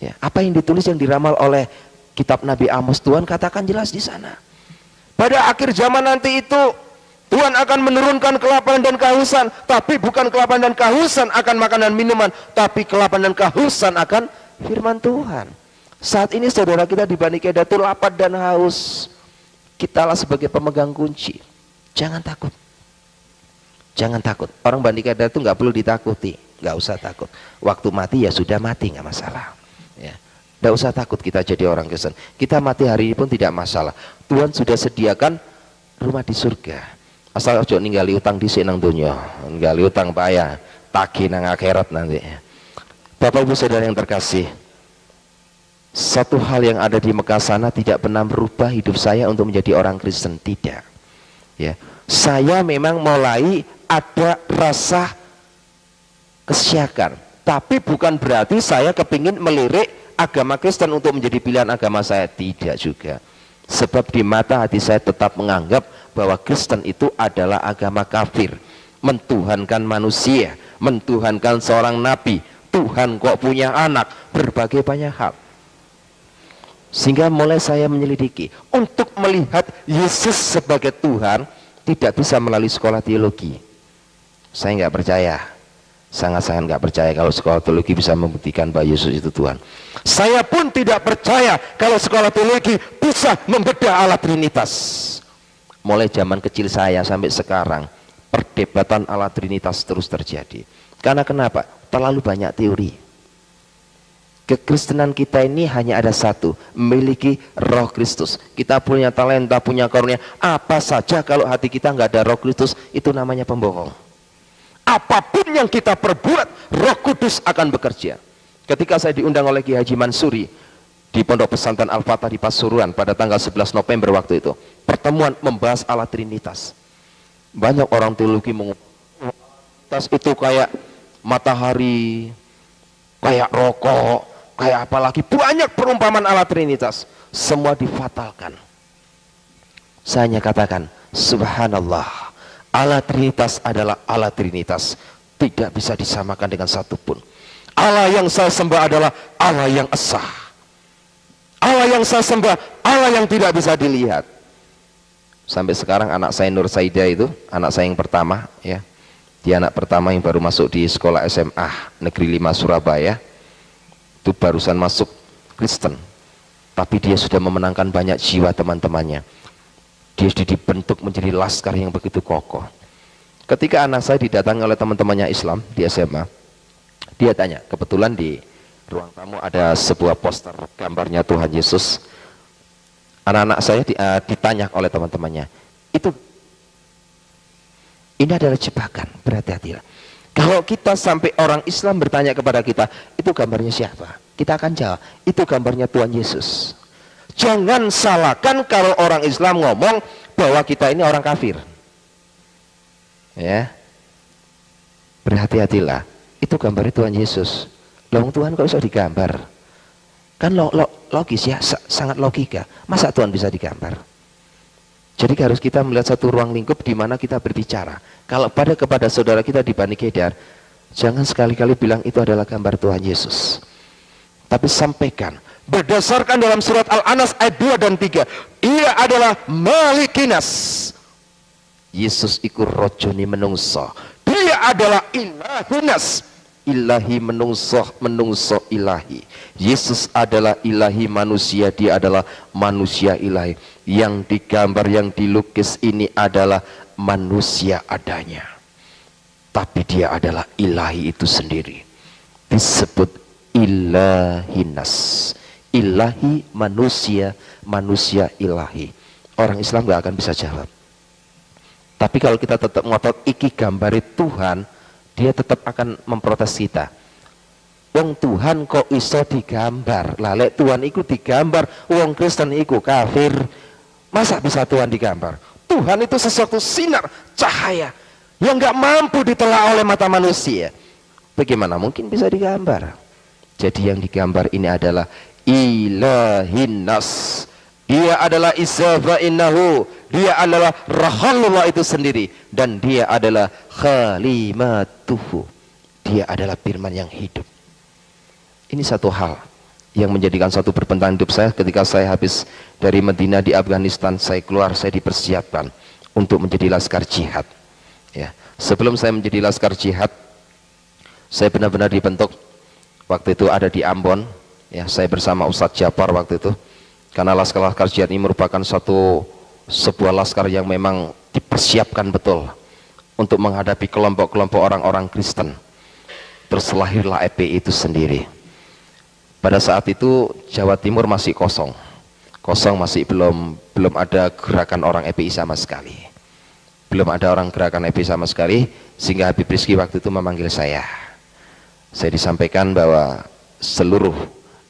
Ya, apa yang ditulis, yang diramal oleh kitab Nabi Amos, Tuhan katakan jelas di sana. Pada akhir zaman nanti itu Tuhan akan menurunkan kelaparan dan kehausan, tapi bukan kelaparan dan kehausan akan makanan minuman, tapi kelaparan dan kehausan akan firman Tuhan. Saat ini saudara kita di Bani Kedah itu lapar dan haus. Kitalah sebagai pemegang kunci. Jangan takut. Jangan takut. Orang Bani Kedah itu nggak perlu ditakuti, nggak usah takut. Waktu mati ya sudah mati, nggak masalah. Ya. Nggak usah takut kita jadi orang Kristen. Kita mati hari ini pun tidak masalah. Tuhan sudah sediakan rumah di surga. Asal ojo ninggali utang dhisik nang donya, ninggali utang payah, tagih nang akhirat nanti. Bapak Ibu Saudara yang terkasih, satu hal yang ada di Mekah sana tidak pernah merubah hidup saya untuk menjadi orang Kristen, tidak. Ya, saya memang mulai ada rasa kesyakan, tapi bukan berarti saya kepingin melirik agama Kristen untuk menjadi pilihan agama saya, tidak juga. Sebab di mata hati saya tetap menganggap bahwa Kristen itu adalah agama kafir, mentuhankan manusia, mentuhankan seorang nabi, Tuhan kok punya anak, berbagai banyak hal. Sehingga mulai saya menyelidiki, untuk melihat Yesus sebagai Tuhan tidak bisa melalui sekolah teologi. Saya nggak percaya, sangat-sangat nggak percaya kalau sekolah teologi bisa membuktikan bahwa Yesus itu Tuhan. Saya pun tidak percaya kalau sekolah teologi bisa membedah Allah Trinitas. Mulai zaman kecil saya sampai sekarang, perdebatan Allah Trinitas terus terjadi. Karena kenapa? Terlalu banyak teori. Kekristenan kita ini hanya ada satu, memiliki Roh Kristus. Kita punya talenta, punya karunia, apa saja kalau hati kita nggak ada Roh Kristus, itu namanya pembohong. Apapun yang kita perbuat, Roh Kudus akan bekerja. Ketika saya diundang oleh Ki Haji Mansuri di Pondok Pesantren Al-Fatah di Pasuruan pada tanggal 11 November waktu itu, pertemuan membahas Allah Trinitas. Banyak orang teologi mengatakan itu kayak matahari, kayak rokok, kayak apalagi banyak perumpamaan Allah Trinitas, semua difatalkan. Saya hanya katakan subhanallah, Allah Trinitas adalah Allah Trinitas, tidak bisa disamakan dengan satupun. Allah yang saya sembah adalah Allah yang esa. Allah yang saya sembah, Allah yang tidak bisa dilihat. Sampai sekarang anak saya Nur Saida itu, anak saya yang pertama, ya, dia anak pertama yang baru masuk di sekolah SMA Negeri 5 Surabaya, itu barusan masuk Kristen, tapi dia sudah memenangkan banyak jiwa teman-temannya. Dia sudah dibentuk menjadi laskar yang begitu kokoh. Ketika anak saya didatangi oleh teman-temannya Islam di SMA, dia tanya, kebetulan di ruang tamu ada sebuah poster gambarnya Tuhan Yesus. Anak-anak saya ditanya oleh teman-temannya, ini adalah jebakan, berhati-hatilah. Kalau kita sampai orang Islam bertanya kepada kita, itu gambarnya siapa? Kita akan jawab, itu gambarnya Tuhan Yesus. Jangan salahkan kalau orang Islam ngomong bahwa kita ini orang kafir. Ya. Berhati-hatilah, itu gambarnya Tuhan Yesus. Loh, Tuhan kok bisa digambar? Kan logis ya, sangat logika. Masa Tuhan bisa digambar? Jadi harus kita melihat satu ruang lingkup di mana kita berbicara. Kalau kepada saudara kita di Bani Kedar, jangan sekali-kali bilang itu adalah gambar Tuhan Yesus. Tapi sampaikan, berdasarkan dalam surat Al-Anas ayat 2 dan 3, dia adalah Malikinas. Yesus iku rojoni menungso. Dia adalah Ilahinas. Ilahi menungso ilahi. Yesus adalah ilahi manusia, dia adalah manusia ilahi. Yang digambar, yang dilukis ini adalah manusia adanya. Tapi dia adalah ilahi itu sendiri. Disebut Ilahinas. Ilahi manusia, manusia ilahi. Orang Islam gak akan bisa jawab. Tapi kalau kita tetap ngotot iki gambari Tuhan, dia tetap akan memprotes kita. Wong Tuhan kok iso digambar? Lah lek Tuhan iku digambar, wong Kristen iku kafir. Masa bisa Tuhan digambar? Tuhan itu sesuatu sinar, cahaya yang gak mampu ditelaah oleh mata manusia. Bagaimana mungkin bisa digambar? Jadi yang digambar ini adalah Ilahinas. Dia adalah Isa innahu. Dia adalah Rahalullah itu sendiri. Dan dia adalah Khalimatuhu. Dia adalah firman yang hidup. Ini satu hal yang menjadikan satu perbendaharaan hidup saya. Ketika saya habis dari Medina di Afghanistan, saya keluar, saya dipersiapkan untuk menjadi laskar jihad. Ya. Sebelum saya menjadi laskar jihad, saya benar-benar dibentuk. Waktu itu ada di Ambon, ya, saya bersama Ustadz Japar waktu itu. Karena laskar jihad ini merupakan sebuah laskar yang memang dipersiapkan betul untuk menghadapi kelompok-kelompok orang-orang Kristen. Terus lahirlah EPI itu sendiri. Pada saat itu Jawa Timur masih kosong, masih belum ada gerakan orang EPI sama sekali. Belum ada orang gerakan EPI sama sekali, sehingga Habib Rizki waktu itu memanggil saya. Saya disampaikan bahwa seluruh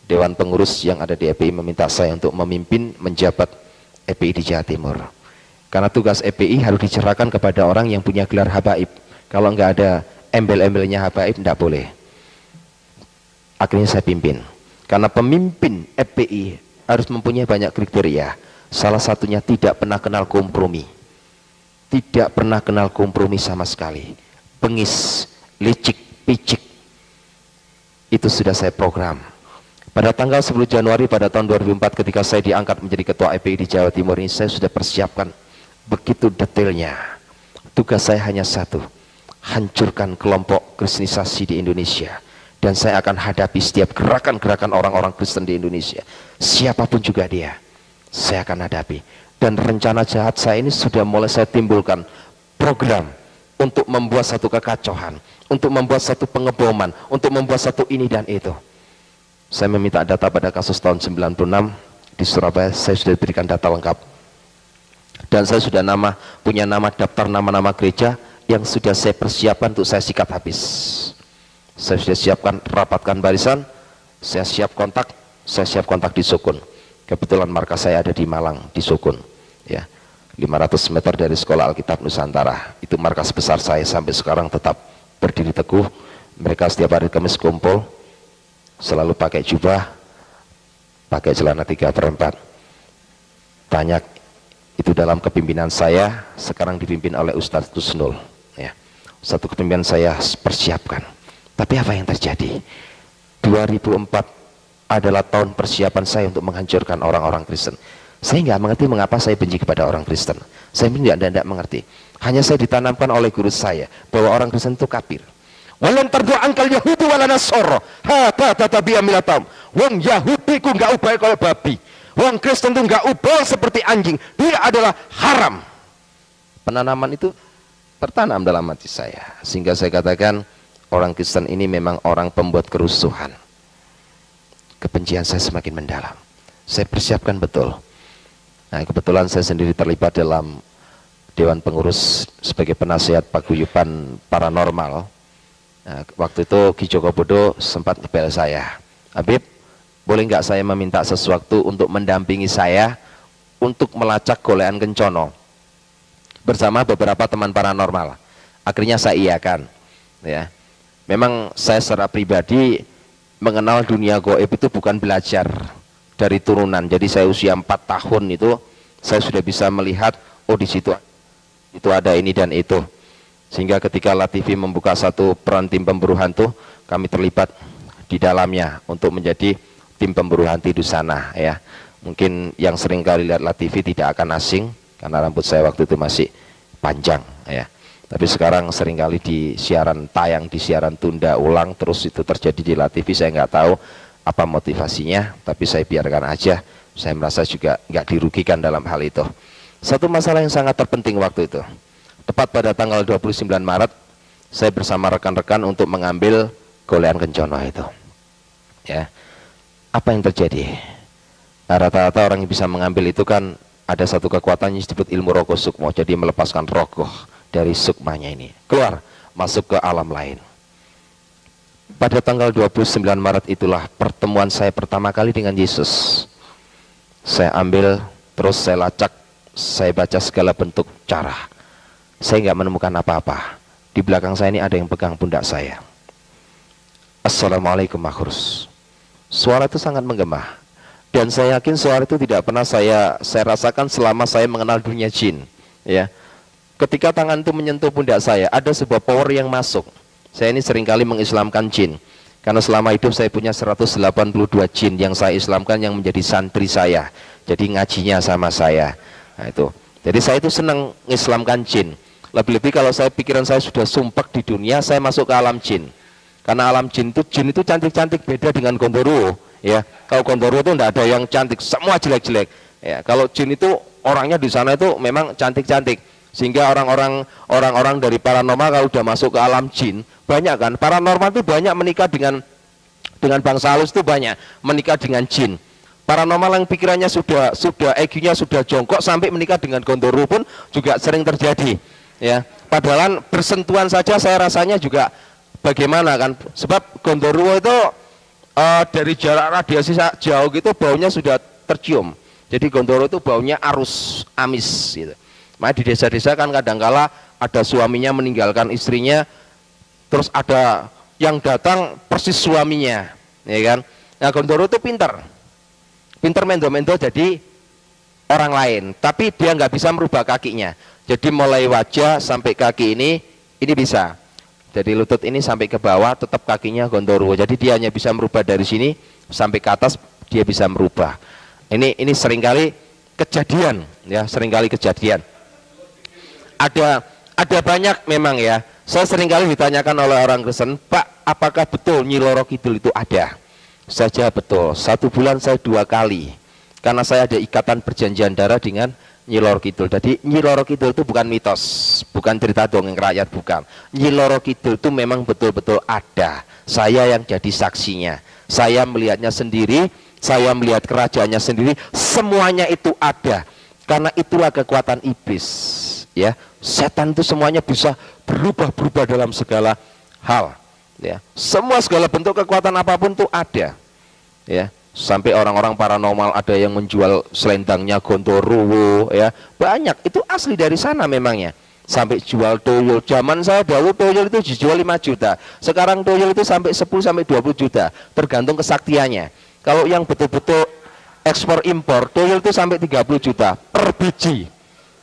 dewan pengurus yang ada di EPI meminta saya untuk memimpin menjabat EPI di Jawa Timur. Karena tugas EPI harus dicerahkan kepada orang yang punya gelar habaib. Kalau nggak ada embel-embelnya habaib, tidak boleh. Akhirnya saya pimpin. Karena pemimpin EPI harus mempunyai banyak kriteria. Salah satunya tidak pernah kenal kompromi. Tidak pernah kenal kompromi sama sekali. Bengis, licik, picik. Itu sudah saya program. Pada tanggal 10 Januari pada tahun 2004 ketika saya diangkat menjadi ketua EPI di Jawa Timur ini, saya sudah persiapkan begitu detailnya. Tugas saya hanya satu, hancurkan kelompok kristenisasi di Indonesia. Dan saya akan hadapi setiap gerakan-gerakan orang-orang Kristen di Indonesia. Siapapun juga dia, saya akan hadapi. Dan rencana jahat saya ini sudah mulai saya timbulkan program untuk membuat satu kekacauan, untuk membuat satu pengeboman, untuk membuat satu ini dan itu. Saya meminta data pada kasus tahun 96 di Surabaya, saya sudah berikan data lengkap. Dan saya sudah punya nama daftar nama-nama gereja yang sudah saya persiapkan untuk saya sikat habis. Saya sudah siapkan, rapatkan barisan, saya siap kontak di Sukun. Kebetulan markas saya ada di Malang, di Sukun. Ya, 500 meter dari Sekolah Alkitab Nusantara. Itu markas besar saya sampai sekarang tetap berdiri teguh. Mereka setiap hari Kamis kumpul, selalu pakai jubah, pakai celana 3/4. Banyak itu dalam kepimpinan saya, sekarang dipimpin oleh Ustadz Kusnul. Ya. Satu kepimpinan saya persiapkan. Tapi apa yang terjadi? 2004 adalah tahun persiapan saya untuk menghancurkan orang-orang Kristen. Saya nggak mengerti mengapa saya benci kepada orang Kristen. Saya tidak mengerti. Hanya saya ditanamkan oleh guru saya bahwa orang Kristen itu kafir. Walan tardu angkal Yahudi wala Nasara hatta tatabi'a millatam. Wong Yahudi ku enggak ubah kalau babi. Wong Kristen itu enggak ubah seperti anjing. Dia adalah haram. Penanaman itu tertanam dalam hati saya. Sehingga saya katakan orang Kristen ini memang orang pembuat kerusuhan. Kebencian saya semakin mendalam. Saya persiapkan betul. Nah, kebetulan saya sendiri terlibat dalam Dewan Pengurus sebagai penasihat paguyuban paranormal. Nah, waktu itu Ki Joko Bodo sempat ngebel saya, Habib, boleh nggak saya meminta sesuatu untuk mendampingi saya untuk melacak golekan kencono bersama beberapa teman paranormal. Akhirnya saya iakan, ya. Memang saya secara pribadi mengenal dunia gaib itu bukan belajar dari turunan. Jadi saya usia 4 tahun itu saya sudah bisa melihat, oh di situ itu ada ini dan itu. Sehingga ketika Latifi membuka satu peran tim pemburu hantu, kami terlibat di dalamnya untuk menjadi tim pemburu hantu di sana, ya. Mungkin yang sering kali lihat Latifi tidak akan asing karena rambut saya waktu itu masih panjang, ya. Tapi sekarang seringkali di siaran tayang, di siaran tunda ulang terus itu terjadi di Latifi. Saya nggak tahu apa motivasinya, tapi saya biarkan aja. Saya merasa juga nggak dirugikan dalam hal itu. Satu masalah yang sangat terpenting waktu itu, tepat pada tanggal 29 Maret, saya bersama rekan-rekan untuk mengambil golekan kencono itu, ya. Apa yang terjadi? Rata-rata orang yang bisa mengambil itu kan ada satu kekuatan yang disebut ilmu rogo sukmo, jadi melepaskan rogoh dari sukmanya ini, keluar, masuk ke alam lain. Pada tanggal 29 Maret itulah pertemuan saya pertama kali dengan Yesus. Saya ambil, terus saya lacak, saya baca segala bentuk cara. Saya nggak menemukan apa-apa. Di belakang saya ini ada yang pegang pundak saya. Assalamualaikum Mahrus. Suara itu sangat menggema. Dan saya yakin suara itu tidak pernah saya rasakan selama saya mengenal dunia jin, ya. Ketika tangan itu menyentuh pundak saya, ada sebuah power yang masuk. Saya ini seringkali mengislamkan jin, karena selama hidup saya punya 182 jin yang saya islamkan, yang menjadi santri saya, jadi ngajinya sama saya. Nah itu, jadi saya itu senang mengislamkan jin. Lebih-lebih kalau saya pikiran saya sudah sumpek di dunia, saya masuk ke alam jin. Karena alam jin itu cantik-cantik, beda dengan Gondoruo, ya. Kalau Gondoruo itu tidak ada yang cantik, semua jelek-jelek, ya. Kalau jin itu orangnya di sana itu memang cantik-cantik, sehingga orang-orang dari paranormal kalau udah masuk ke alam jin, banyak kan paranormal itu banyak menikah dengan bangsa halus, itu banyak menikah dengan jin. Paranormal yang pikirannya sudah EQ-nya sudah jongkok sampai menikah dengan Gondoruo pun juga sering terjadi, ya. Padahal bersentuhan saja saya rasanya juga bagaimana kan, sebab Gondoruo itu dari jarak radiasi jauh gitu baunya sudah tercium. Jadi Gondoruo itu baunya arus amis gitu. Makanya di desa-desa kan kadangkala ada suaminya meninggalkan istrinya, terus ada yang datang persis suaminya, ya kan. Nah Gondoruo itu pintar mendo-mendo jadi orang lain, tapi dia nggak bisa merubah kakinya. Jadi mulai wajah sampai kaki ini bisa. Jadi lutut ini sampai ke bawah tetap kakinya Gondoruo. Jadi dia hanya bisa merubah dari sini sampai ke atas, dia bisa merubah. Ini seringkali kejadian, ya, seringkali kejadian. Ada banyak memang, ya. Saya seringkali ditanyakan oleh orang Kristen, Pak, apakah betul Nyi Loro Kidul itu ada? Saya jawab betul. 1 bulan saya 2 kali, karena saya ada ikatan perjanjian darah dengan Nyi Loro Kidul. Jadi Nyi Loro Kidul itu bukan mitos, bukan cerita dongeng rakyat, bukan. Nyi Loro Kidul itu memang betul-betul ada. Saya yang jadi saksinya. Saya melihatnya sendiri, saya melihat kerajaannya sendiri, semuanya itu ada. Karena itulah kekuatan iblis, ya. Setan itu semuanya bisa berubah-berubah dalam segala hal, ya. Segala bentuk kekuatan apapun itu ada, ya. Sampai orang-orang paranormal ada yang menjual selendangnya Gondoruo, ya, banyak, itu asli dari sana memangnya. Sampai jual toyol, zaman saya dahulu toyol itu dijual 5 juta, sekarang toyol itu sampai 10-20 juta, tergantung kesaktiannya. Kalau yang betul-betul ekspor impor, toyol itu sampai 30 juta per biji,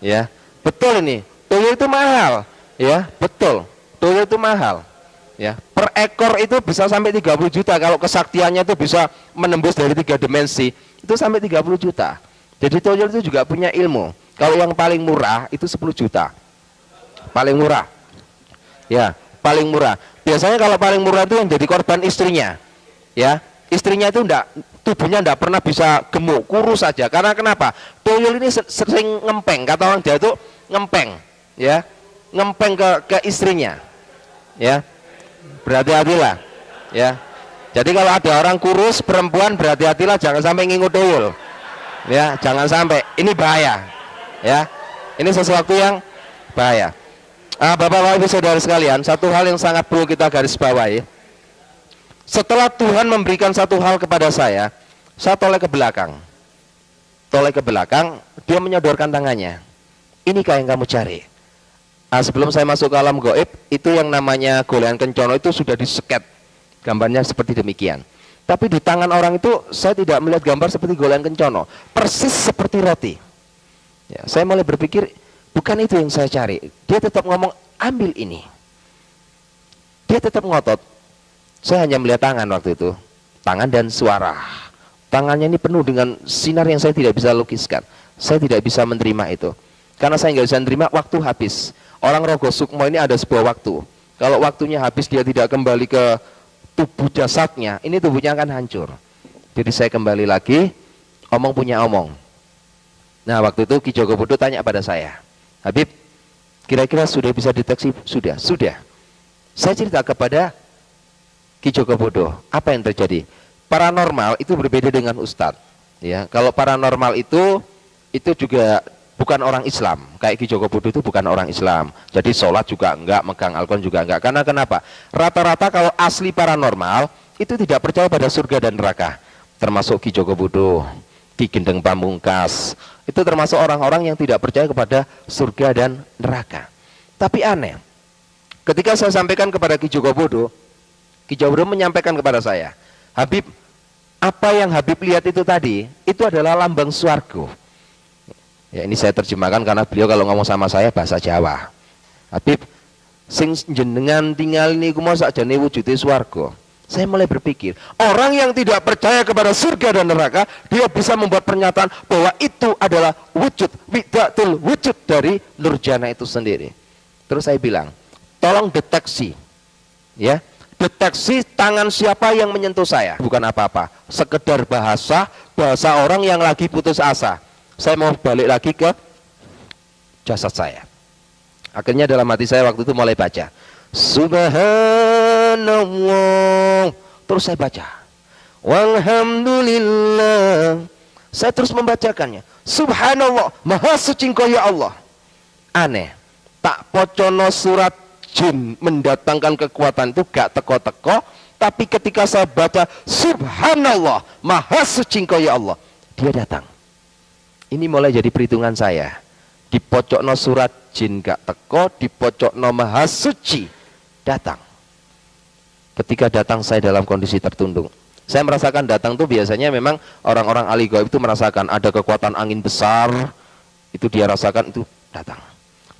ya. Betul ini, toyol itu mahal, ya, betul, toyol itu mahal, ya. Per ekor itu bisa sampai 30 juta. Kalau kesaktiannya itu bisa menembus dari 3 dimensi, itu sampai 30 juta. Jadi toyol itu juga punya ilmu. Kalau yang paling murah itu 10 juta, paling murah, ya, paling murah. Biasanya kalau paling murah itu yang jadi korban istrinya, ya. Istrinya itu tubuhnya tidak pernah bisa gemuk, kurus saja. Karena kenapa? Toyol ini sering ngempeng, kata orang Jawa itu ngempeng, ya, ngempeng ke istrinya, ya. Berhati-hatilah, ya. Jadi kalau ada orang kurus perempuan, berhati-hatilah, jangan sampai ngingut toyol, ya, jangan sampai. Ini bahaya, ya. Ini sesuatu yang bahaya. Bapak-bapak, ibu, saudara sekalian, satu hal yang sangat perlu kita garis bawahi. Setelah Tuhan memberikan satu hal kepada saya Saya toleh ke belakang. Toleh ke belakang, dia menyodorkan tangannya. Inikah yang kamu cari? Sebelum saya masuk ke alam gaib, itu yang namanya golean kencono itu sudah diseket. Gambarnya seperti demikian. Tapi di tangan orang itu saya tidak melihat gambar seperti golean kencono, persis seperti roti. Ya, saya mulai berpikir bukan itu yang saya cari. Dia tetap ngomong ambil ini. Dia tetap ngotot. Saya hanya melihat tangan waktu itu, tangan dan suara. Tangannya ini penuh dengan sinar yang saya tidak bisa lukiskan. Saya tidak bisa menerima itu. Karena saya nggak bisa menerima, waktu habis. Orang Rogo Sukmo ini ada sebuah waktu. Kalau waktunya habis, dia tidak kembali ke tubuh jasadnya, ini tubuhnya akan hancur. Jadi saya kembali lagi, omong punya omong. Nah waktu itu Ki Jogobodo tanya pada saya, Habib, kira-kira sudah bisa deteksi? Sudah. Saya cerita kepada Ki Jogobodo, apa yang terjadi? Paranormal itu berbeda dengan Ustadz. Ya, kalau paranormal itu juga bukan orang Islam. Kayak Ki Jogobodo itu bukan orang Islam. Jadi sholat juga enggak, megang Al-Quran juga enggak. Karena kenapa? Rata-rata kalau asli paranormal itu tidak percaya pada surga dan neraka. Termasuk Ki Jogobodo, Ki Gendeng Pamungkas. Itu termasuk orang-orang yang tidak percaya kepada surga dan neraka. Tapi aneh, ketika saya sampaikan kepada Ki Jogobodo menyampaikan kepada saya, Habib, apa yang Habib lihat itu tadi, itu adalah lambang swarga. Ya ini saya terjemahkan karena beliau kalau ngomong sama saya bahasa Jawa. Habib, sing jenengan tinggal niku mau sakjane wujude swarga. Saya mulai berpikir, orang yang tidak percaya kepada surga dan neraka, dia bisa membuat pernyataan bahwa itu adalah wujud, widatul wujud dari Nurjana itu sendiri. Terus saya bilang, tolong deteksi, ya, deteksi tangan siapa yang menyentuh saya. Bukan apa-apa, sekedar bahasa orang yang lagi putus asa. Saya mau balik lagi ke jasad saya. Akhirnya dalam hati saya waktu itu mulai baca Subhanallah. Terus saya baca Walhamdulillah. Saya terus membacakannya. Subhanallah, maha suci Engkau ya Allah. Aneh, tak pocono surat jin mendatangkan kekuatan itu gak teko-teko. Tapi ketika saya baca Subhanallah, maha suci Engkau ya Allah, dia datang. Ini mulai jadi perhitungan saya. Di pojokno surat jin gak teko, di pojokno maha suci datang. Ketika datang saya dalam kondisi tertundung. Saya merasakan datang tuh biasanya memang orang-orang ahli gaib itu merasakan ada kekuatan angin besar, itu dia rasakan, itu datang.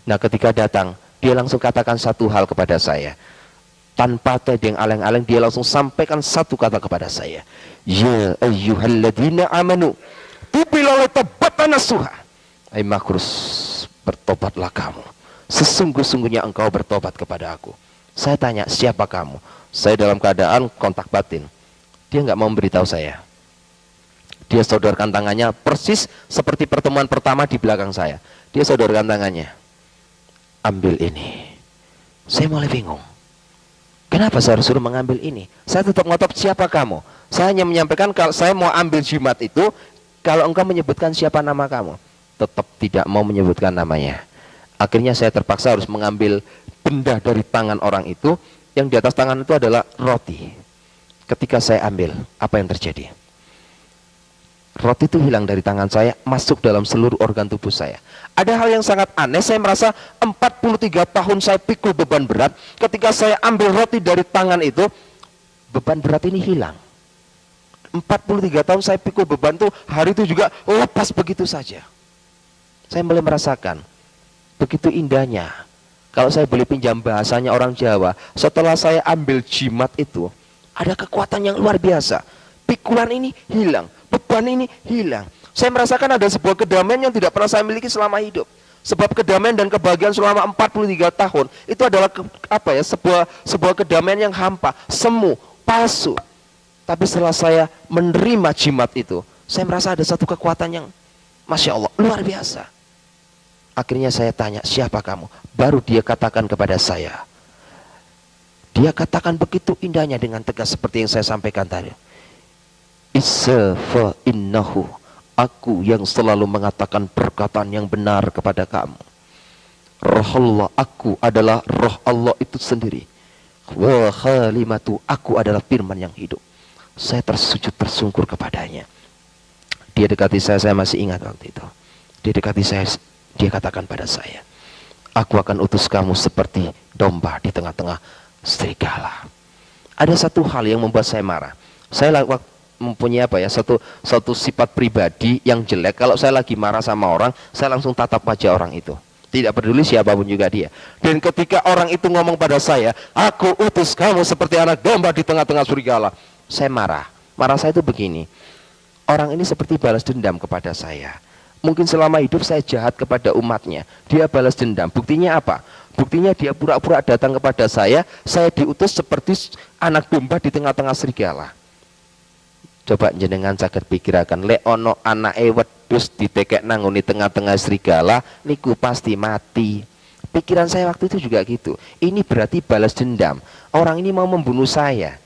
Nah ketika datang, dia langsung katakan satu hal kepada saya. Tanpa tedeng aleng-aleng, dia langsung sampaikan satu kata kepada saya. Ya ayyuhalladzina amanu tubilole tobatan nasuha. Hai makrus, bertobatlah kamu. Sesungguh-sungguhnya engkau bertobat kepada aku. Saya tanya, siapa kamu? Saya dalam keadaan kontak batin. Dia nggak mau memberitahu saya. Dia sodorkan tangannya persis seperti pertemuan pertama di belakang saya. Dia sodorkan tangannya. Ambil ini. Saya mulai bingung. Kenapa saya harus suruh mengambil ini? Saya tetap ngotot, siapa kamu? Saya hanya menyampaikan kalau saya mau ambil jimat itu, kalau engkau menyebutkan siapa nama kamu. Tetap tidak mau menyebutkan namanya. Akhirnya saya terpaksa harus mengambil benda dari tangan orang itu. Yang di atas tangan itu adalah roti. Ketika saya ambil, apa yang terjadi? Roti itu hilang dari tangan saya, masuk dalam seluruh organ tubuh saya. Ada hal yang sangat aneh, saya merasa 43 tahun saya pikul beban berat. Ketika saya ambil roti dari tangan itu, beban berat ini hilang. 43 tahun saya pikul beban itu, hari itu juga lepas begitu saja. Saya mulai merasakan begitu indahnya. Kalau saya boleh pinjam bahasanya orang Jawa, setelah saya ambil jimat itu, ada kekuatan yang luar biasa. Pikulan ini hilang, beban ini hilang. Saya merasakan ada sebuah kedamaian yang tidak pernah saya miliki selama hidup. Sebab kedamaian dan kebahagiaan selama 43 tahun itu adalah sebuah kedamaian yang hampa, semu, palsu. Tapi setelah saya menerima jimat itu, saya merasa ada satu kekuatan yang Masya Allah, luar biasa. Akhirnya saya tanya, siapa kamu? Baru dia katakan kepada saya. Dia katakan begitu indahnya dengan tegas seperti yang saya sampaikan tadi. Isa fa innahu, aku yang selalu mengatakan perkataan yang benar kepada kamu. Roh Allah, aku adalah roh Allah itu sendiri. Wa khalimatu, aku adalah firman yang hidup. Saya tersujud tersungkur kepadanya. Dia dekati saya masih ingat waktu itu. Dia dekati saya, dia katakan pada saya, aku akan utus kamu seperti domba di tengah-tengah serigala. Ada satu hal yang membuat saya marah. Saya mempunyai satu sifat pribadi yang jelek. Kalau saya lagi marah sama orang, saya langsung tatap wajah orang itu, tidak peduli siapapun juga dia. Dan ketika orang itu ngomong pada saya, aku utus kamu seperti anak domba di tengah-tengah serigala, saya marah. Marah saya itu begini, orang ini seperti balas dendam kepada saya. Mungkin selama hidup saya jahat kepada umatnya, dia balas dendam. Buktinya apa? Buktinya dia pura-pura datang kepada saya diutus seperti anak domba di tengah-tengah serigala. Coba jenengan saged pikiraken, lek ono anake wedhus ditekek nangoni tengah-tengah serigala, niku pasti mati. Pikiran saya waktu itu juga gitu. Ini berarti balas dendam. Orang ini mau membunuh saya.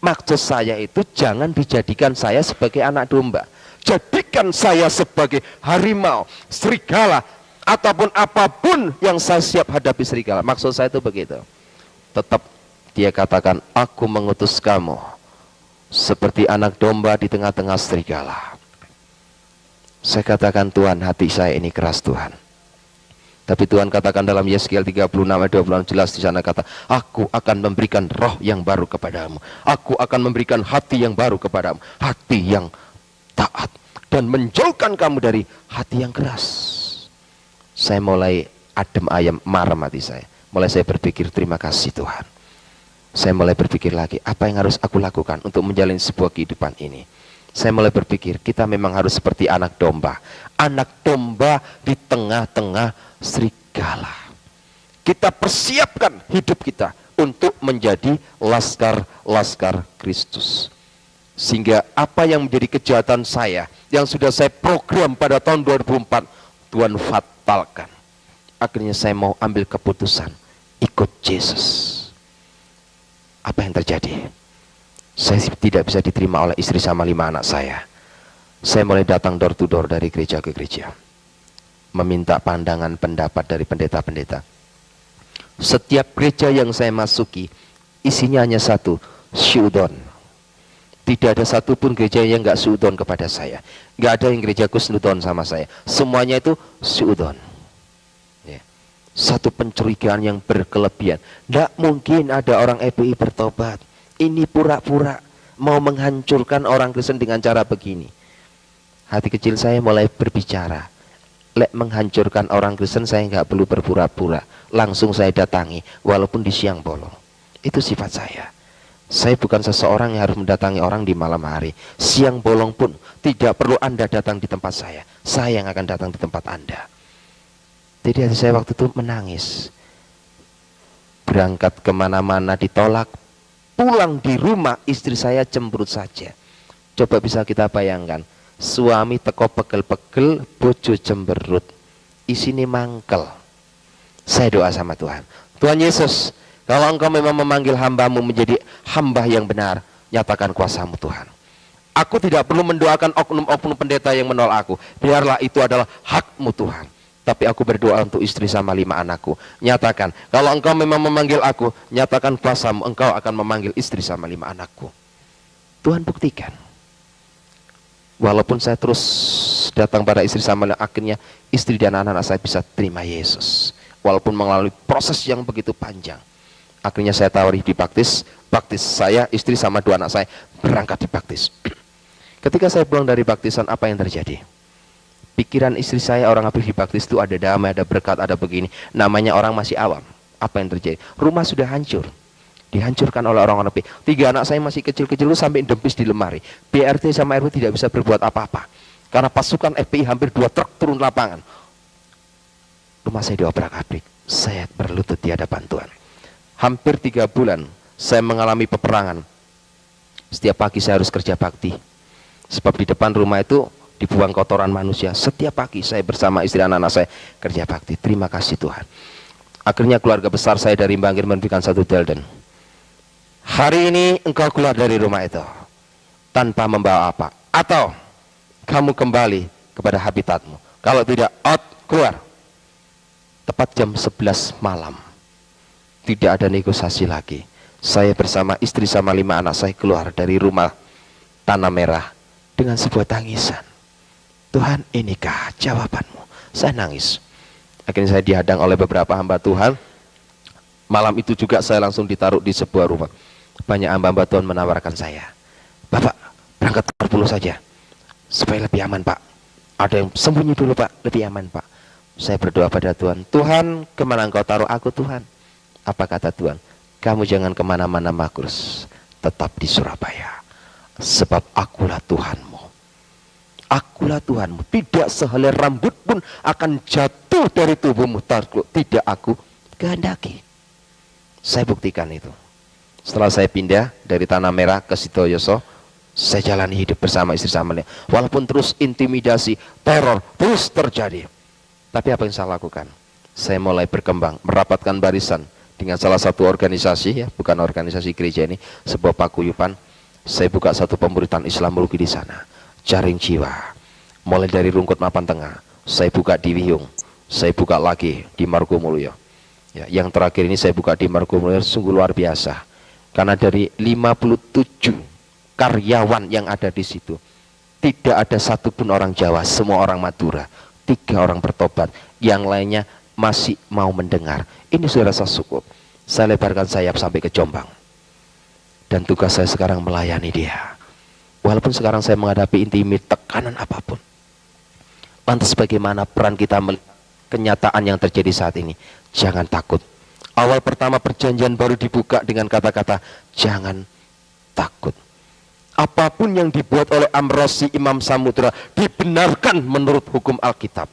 Maksud saya itu jangan dijadikan saya sebagai anak domba. Jadikan saya sebagai harimau, serigala, ataupun apapun yang saya siap hadapi serigala. Maksud saya itu begitu. Tetap dia katakan, aku mengutus kamu seperti anak domba di tengah-tengah serigala. Saya katakan, Tuhan, hati saya ini keras, Tuhan. Tapi Tuhan katakan dalam Yeskiel 36 ayat 26 jelas di sana kata, aku akan memberikan roh yang baru kepadamu. Aku akan memberikan hati yang baru kepadamu. Hati yang taat. Dan menjauhkan kamu dari hati yang keras. Saya mulai adem ayam, marah hati saya. Mulai saya berpikir, terima kasih Tuhan. Saya mulai berpikir lagi, apa yang harus aku lakukan untuk menjalani sebuah kehidupan ini. Saya mulai berpikir, kita memang harus seperti anak domba. Anak domba di tengah-tengah serigala. Kita persiapkan hidup kita untuk menjadi laskar-laskar Kristus. Sehingga apa yang menjadi kejahatan saya, yang sudah saya program pada tahun 2004, Tuhan fatalkan. Akhirnya saya mau ambil keputusan, ikut Yesus. Apa yang terjadi? Saya tidak bisa diterima oleh istri sama 5 anak saya. Saya mulai datang door to door dari gereja ke gereja, meminta pandangan pendapat dari pendeta-pendeta. Setiap gereja yang saya masuki, isinya hanya satu, syudon. Tidak ada satupun gereja yang nggak syudon kepada saya. Nggak ada yang gereja kusnudon sama saya. Semuanya itu syudon. Ya. Satu pencurigaan yang berkelebihan. Nggak mungkin ada orang FPI bertobat. Ini pura-pura mau menghancurkan orang Kristen dengan cara begini. Hati kecil saya mulai berbicara. Lek menghancurkan orang Kristen saya nggak perlu berpura-pura. Langsung saya datangi walaupun di siang bolong. Itu sifat saya. Saya bukan seseorang yang harus mendatangi orang di malam hari. Siang bolong pun tidak perlu Anda datang di tempat saya. Saya yang akan datang di tempat Anda. Jadi hati saya waktu itu menangis. Berangkat kemana-mana ditolak. Pulang di rumah istri saya cemberut saja. Coba bisa kita bayangkan. Suami teko pegel-pegel, bojo cemberut. Isini mangkel. Saya doa sama Tuhan. Tuhan Yesus, kalau Engkau memang memanggil hambamu menjadi hamba yang benar, nyatakan kuasa-Mu Tuhan. Aku tidak perlu mendoakan oknum-oknum pendeta yang menolak aku. Biarlah itu adalah hak-Mu Tuhan. Tapi aku berdoa untuk istri sama 5 anakku. Nyatakan, kalau Engkau memang memanggil aku, nyatakan kuasa-Mu, Engkau akan memanggil istri sama 5 anakku. Tuhan buktikan. Walaupun saya terus datang pada istri sama, akhirnya istri dan anak-anak saya bisa terima Yesus. Walaupun melalui proses yang begitu panjang. Akhirnya saya tawari dibaptis. Baptis saya, istri sama 2 anak saya berangkat dibaptis. Ketika saya pulang dari baptisan, apa yang terjadi? Pikiran istri saya, orang habis dibaptis itu ada damai, ada berkat, ada begini. Namanya orang masih awam. Apa yang terjadi? Rumah sudah hancur. Dihancurkan oleh orang-orang FPI. 3 anak saya masih kecil-kecil sampai dempis di lemari. BRT sama RW tidak bisa berbuat apa-apa. Karena pasukan FPI hampir 2 truk turun lapangan. Rumah saya diobrak-abrik. Saya berlutut di hadapan Tuhan. Hampir 3 bulan saya mengalami peperangan. Setiap pagi saya harus kerja bakti. Sebab di depan rumah itu dibuang kotoran manusia. Setiap pagi saya bersama istri anak-anak saya kerja bakti. Terima kasih Tuhan. Akhirnya keluarga besar saya dari Bangkir memberikan 1 delden. Hari ini engkau keluar dari rumah itu tanpa membawa apa. Atau kamu kembali kepada habitatmu. Kalau tidak, out, keluar. Tepat jam 11 malam. Tidak ada negosiasi lagi. Saya bersama istri sama 5 anak saya keluar dari rumah Tanah Merah dengan sebuah tangisan. Tuhan, inikah jawabanmu? Saya nangis. Akhirnya saya dihadang oleh beberapa hamba Tuhan. Malam itu juga saya langsung ditaruh di sebuah rumah. Banyak hamba-hamba Tuhan menawarkan saya, Bapak berangkat dulu saja supaya lebih aman Pak. Ada yang sembunyi dulu Pak, lebih aman Pak. Saya berdoa pada Tuhan, Tuhan kemana engkau taruh aku Tuhan? Apa kata Tuhan? Kamu jangan kemana-mana Markus, tetap di Surabaya, sebab akulah Tuhanmu. Akulah Tuhanmu. Tidak sehelai rambut pun akan jatuh dari tubuhmu tidak aku kehendaki. Saya buktikan itu. Setelah saya pindah dari Tanah Merah ke Sitoyoso, saya jalani hidup bersama istri saya. Walaupun terus intimidasi, teror terus terjadi, tapi apa yang saya lakukan? Saya mulai berkembang, merapatkan barisan dengan salah satu organisasi, ya, bukan organisasi gereja ini, sebuah paguyuban. Saya buka satu pemuritan Islamologi di sana. Jaring jiwa, mulai dari Rungkut Mapan Tengah, saya buka di Wiyung, saya buka lagi di Margomulyo. Ya, yang terakhir ini saya buka di Margomulyo, sungguh luar biasa. Karena dari 57 karyawan yang ada di situ, tidak ada satupun orang Jawa, semua orang Madura. 3 orang bertobat, yang lainnya masih mau mendengar. Ini sudah rasa cukup. Saya lebarkan sayap sampai ke Jombang. Dan tugas saya sekarang melayani dia. Walaupun sekarang saya menghadapi intimidasi, tekanan apapun. Lantas bagaimana peran kita melihat kenyataan yang terjadi saat ini? Jangan takut. Awal pertama perjanjian baru dibuka dengan kata-kata jangan takut. Apapun yang dibuat oleh Amrosi Imam Samudra dibenarkan menurut hukum Alkitab.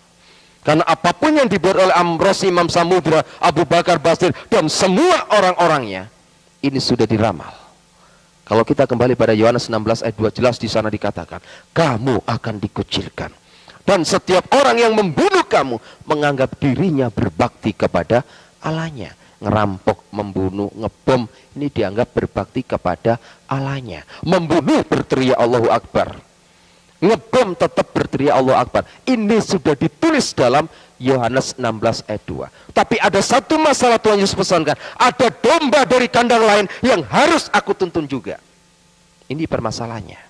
Karena apapun yang dibuat oleh Amrosi Imam Samudra, Abu Bakar Basir, dan semua orang-orangnya, ini sudah diramal. Kalau kita kembali pada Yohanes 16 ayat 2, jelas di sana dikatakan, kamu akan dikucilkan. Dan setiap orang yang membunuh kamu menganggap dirinya berbakti kepada Allahnya. Ngerampok, membunuh, ngebom, ini dianggap berbakti kepada Allahnya. Membunuh berteriak Allahu Akbar, ngebom tetap berteriak Allahu Akbar. Ini sudah ditulis dalam Yohanes 16 ayat 2. Tapi ada satu masalah Tuhan Yesus pesankan, ada domba dari kandang lain yang harus aku tuntun juga. Ini permasalahannya.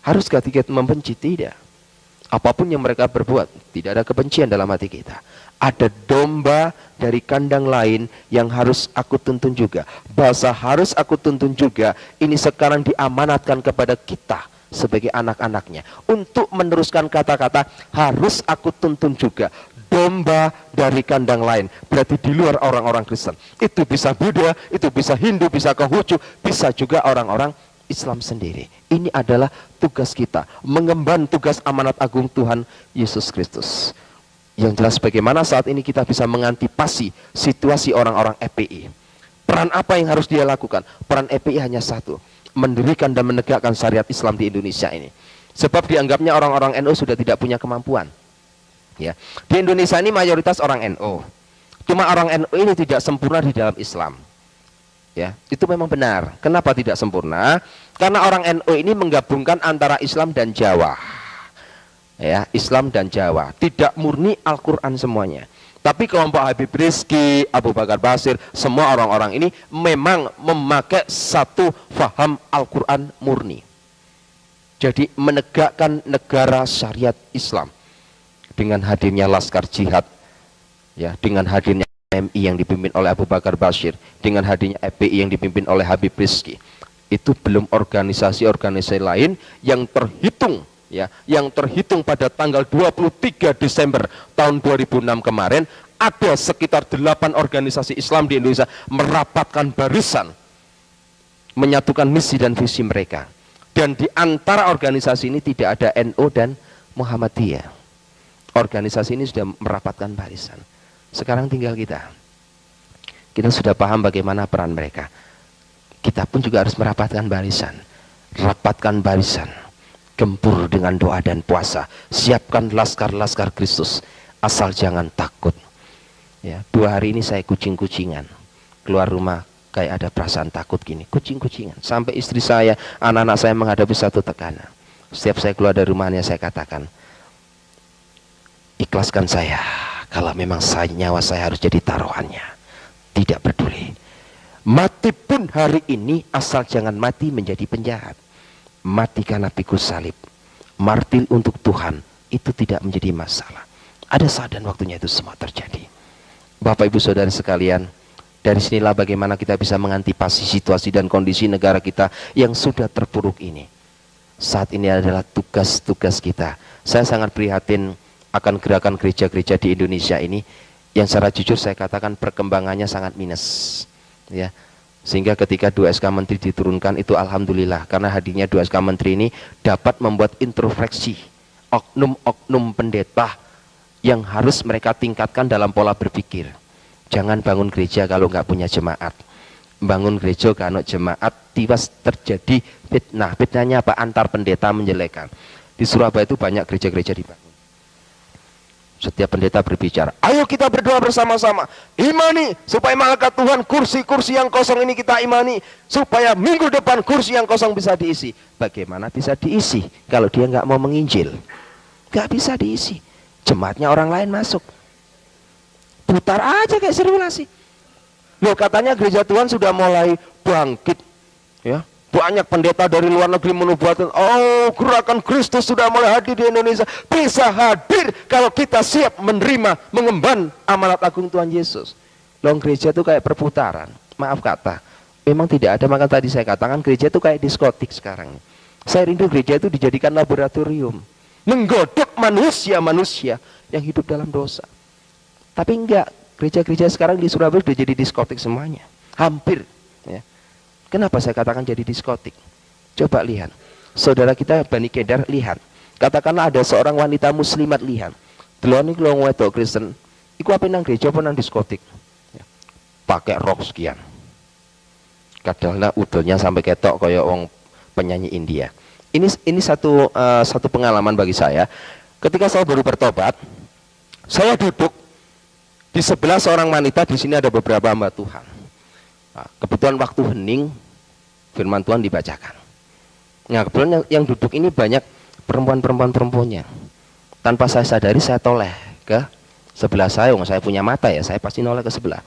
Haruskah kita membenci? Tidak. Apapun yang mereka berbuat, tidak ada kebencian dalam hati kita. Ada domba dari kandang lain yang harus aku tuntun juga. Bahasa harus aku tuntun juga, ini sekarang diamanatkan kepada kita sebagai anak-anaknya. Untuk meneruskan kata-kata harus aku tuntun juga. Domba dari kandang lain, berarti di luar orang-orang Kristen. Itu bisa Buddha, itu bisa Hindu, bisa Konghucu, bisa juga orang-orang Islam sendiri. Ini adalah tugas kita, mengemban tugas amanat agung Tuhan Yesus Kristus. Yang jelas bagaimana saat ini kita bisa mengantisipasi situasi orang-orang FPI. Peran apa yang harus dia lakukan? Peran FPI hanya satu, mendirikan dan menegakkan syariat Islam di Indonesia ini. Sebab dianggapnya orang-orang NU sudah tidak punya kemampuan. Ya, di Indonesia ini mayoritas orang NU. Cuma orang NU ini tidak sempurna di dalam Islam. Ya, itu memang benar. Kenapa tidak sempurna? Karena orang NU ini menggabungkan antara Islam dan Jawa. Ya, Islam dan Jawa, tidak murni Al-Quran semuanya. Tapi kelompok Habib Rizki, Abu Bakar Basir, semua orang-orang ini memang memakai satu faham Al-Quran murni. Jadi menegakkan negara syariat Islam. Dengan hadirnya Laskar Jihad, ya, dengan hadirnya MI yang dipimpin oleh Abu Bakar Basir, dengan hadirnya FPI yang dipimpin oleh Habib Rizki, itu belum organisasi-organisasi lain yang terhitung, ya, yang terhitung pada tanggal 23 Desember tahun 2006 kemarin, ada sekitar 8 organisasi Islam di Indonesia merapatkan barisan, menyatukan misi dan visi mereka. Dan di antara organisasi ini tidak ada NU dan Muhammadiyah. Organisasi ini sudah merapatkan barisan. Sekarang tinggal kita. Kita sudah paham bagaimana peran mereka. Kita pun juga harus merapatkan barisan. Rapatkan barisan. Gempur dengan doa dan puasa. Siapkan laskar-laskar Kristus. Asal jangan takut. Ya, 2 hari ini saya kucing-kucingan. Keluar rumah kayak ada perasaan takut gini. Kucing-kucingan. Sampai istri saya, anak-anak saya menghadapi satu tekanan. Setiap saya keluar dari rumahnya saya katakan, ikhlaskan saya, kalau memang nyawa saya harus jadi taruhannya. Tidak peduli. Mati pun hari ini, asal jangan mati menjadi penjahat. Mati karena pikul salib. Martir untuk Tuhan, itu tidak menjadi masalah. Ada saat dan waktunya itu semua terjadi. Bapak Ibu Saudara sekalian, dari sinilah bagaimana kita bisa mengantisipasi situasi dan kondisi negara kita yang sudah terpuruk ini. Saat ini adalah tugas-tugas kita. Saya sangat prihatin akan gerakan gereja-gereja di Indonesia ini, yang secara jujur saya katakan perkembangannya sangat minus, ya. Sehingga ketika 2 SK Menteri diturunkan itu alhamdulillah, karena hadirnya 2 SK Menteri ini dapat membuat introspeksi oknum-oknum pendeta yang harus mereka tingkatkan dalam pola berpikir. Jangan bangun gereja kalau nggak punya jemaat. Bangun gereja kalau jemaat, tiwas terjadi fitnah. Fitnahnya apa? Antar pendeta menjelekan. Di Surabaya itu banyak gereja-gereja dibangun. Setiap pendeta berbicara, ayo kita berdoa bersama-sama, imani supaya malaikat Tuhan kursi-kursi yang kosong ini kita imani, supaya minggu depan kursi yang kosong bisa diisi. Bagaimana bisa diisi kalau dia nggak mau menginjil? Nggak bisa diisi. Jemaatnya orang lain masuk, putar aja kayak sirkulasi. Loh, katanya gereja Tuhan sudah mulai bangkit, ya. Banyak pendeta dari luar negeri menubuatkan, oh gerakan Kristus sudah mulai hadir di Indonesia. Bisa hadir kalau kita siap menerima, mengemban amanat agung Tuhan Yesus. Long gereja itu kayak perputaran, maaf kata, memang tidak ada. Maka tadi saya katakan gereja itu kayak diskotik sekarang. Saya rindu gereja itu dijadikan laboratorium, menggodok manusia-manusia yang hidup dalam dosa. Tapi enggak, gereja-gereja sekarang di Surabaya sudah jadi diskotik semuanya, hampir, ya. Kenapa saya katakan jadi diskotik? Coba lihat, saudara kita Bani Kedar, lihat. Katakanlah ada seorang wanita muslimat, lihat. Delon iki lho wedok Kristen, iku apa nang gereja apa nang diskotik? Ya. Pakai rok sekian. Kadang-kadang udolnya sampai ketok kayak wong penyanyi India. Ini satu pengalaman bagi saya. Ketika saya baru bertobat, saya duduk di sebelah seorang wanita, di sini ada beberapa hamba Tuhan. Nah, kebetulan waktu hening firman Tuhan dibacakan. Nah, kebetulan yang duduk ini banyak perempuannya. Tanpa saya sadari saya toleh ke sebelah saya. Saya punya mata ya, saya pasti noleh ke sebelah.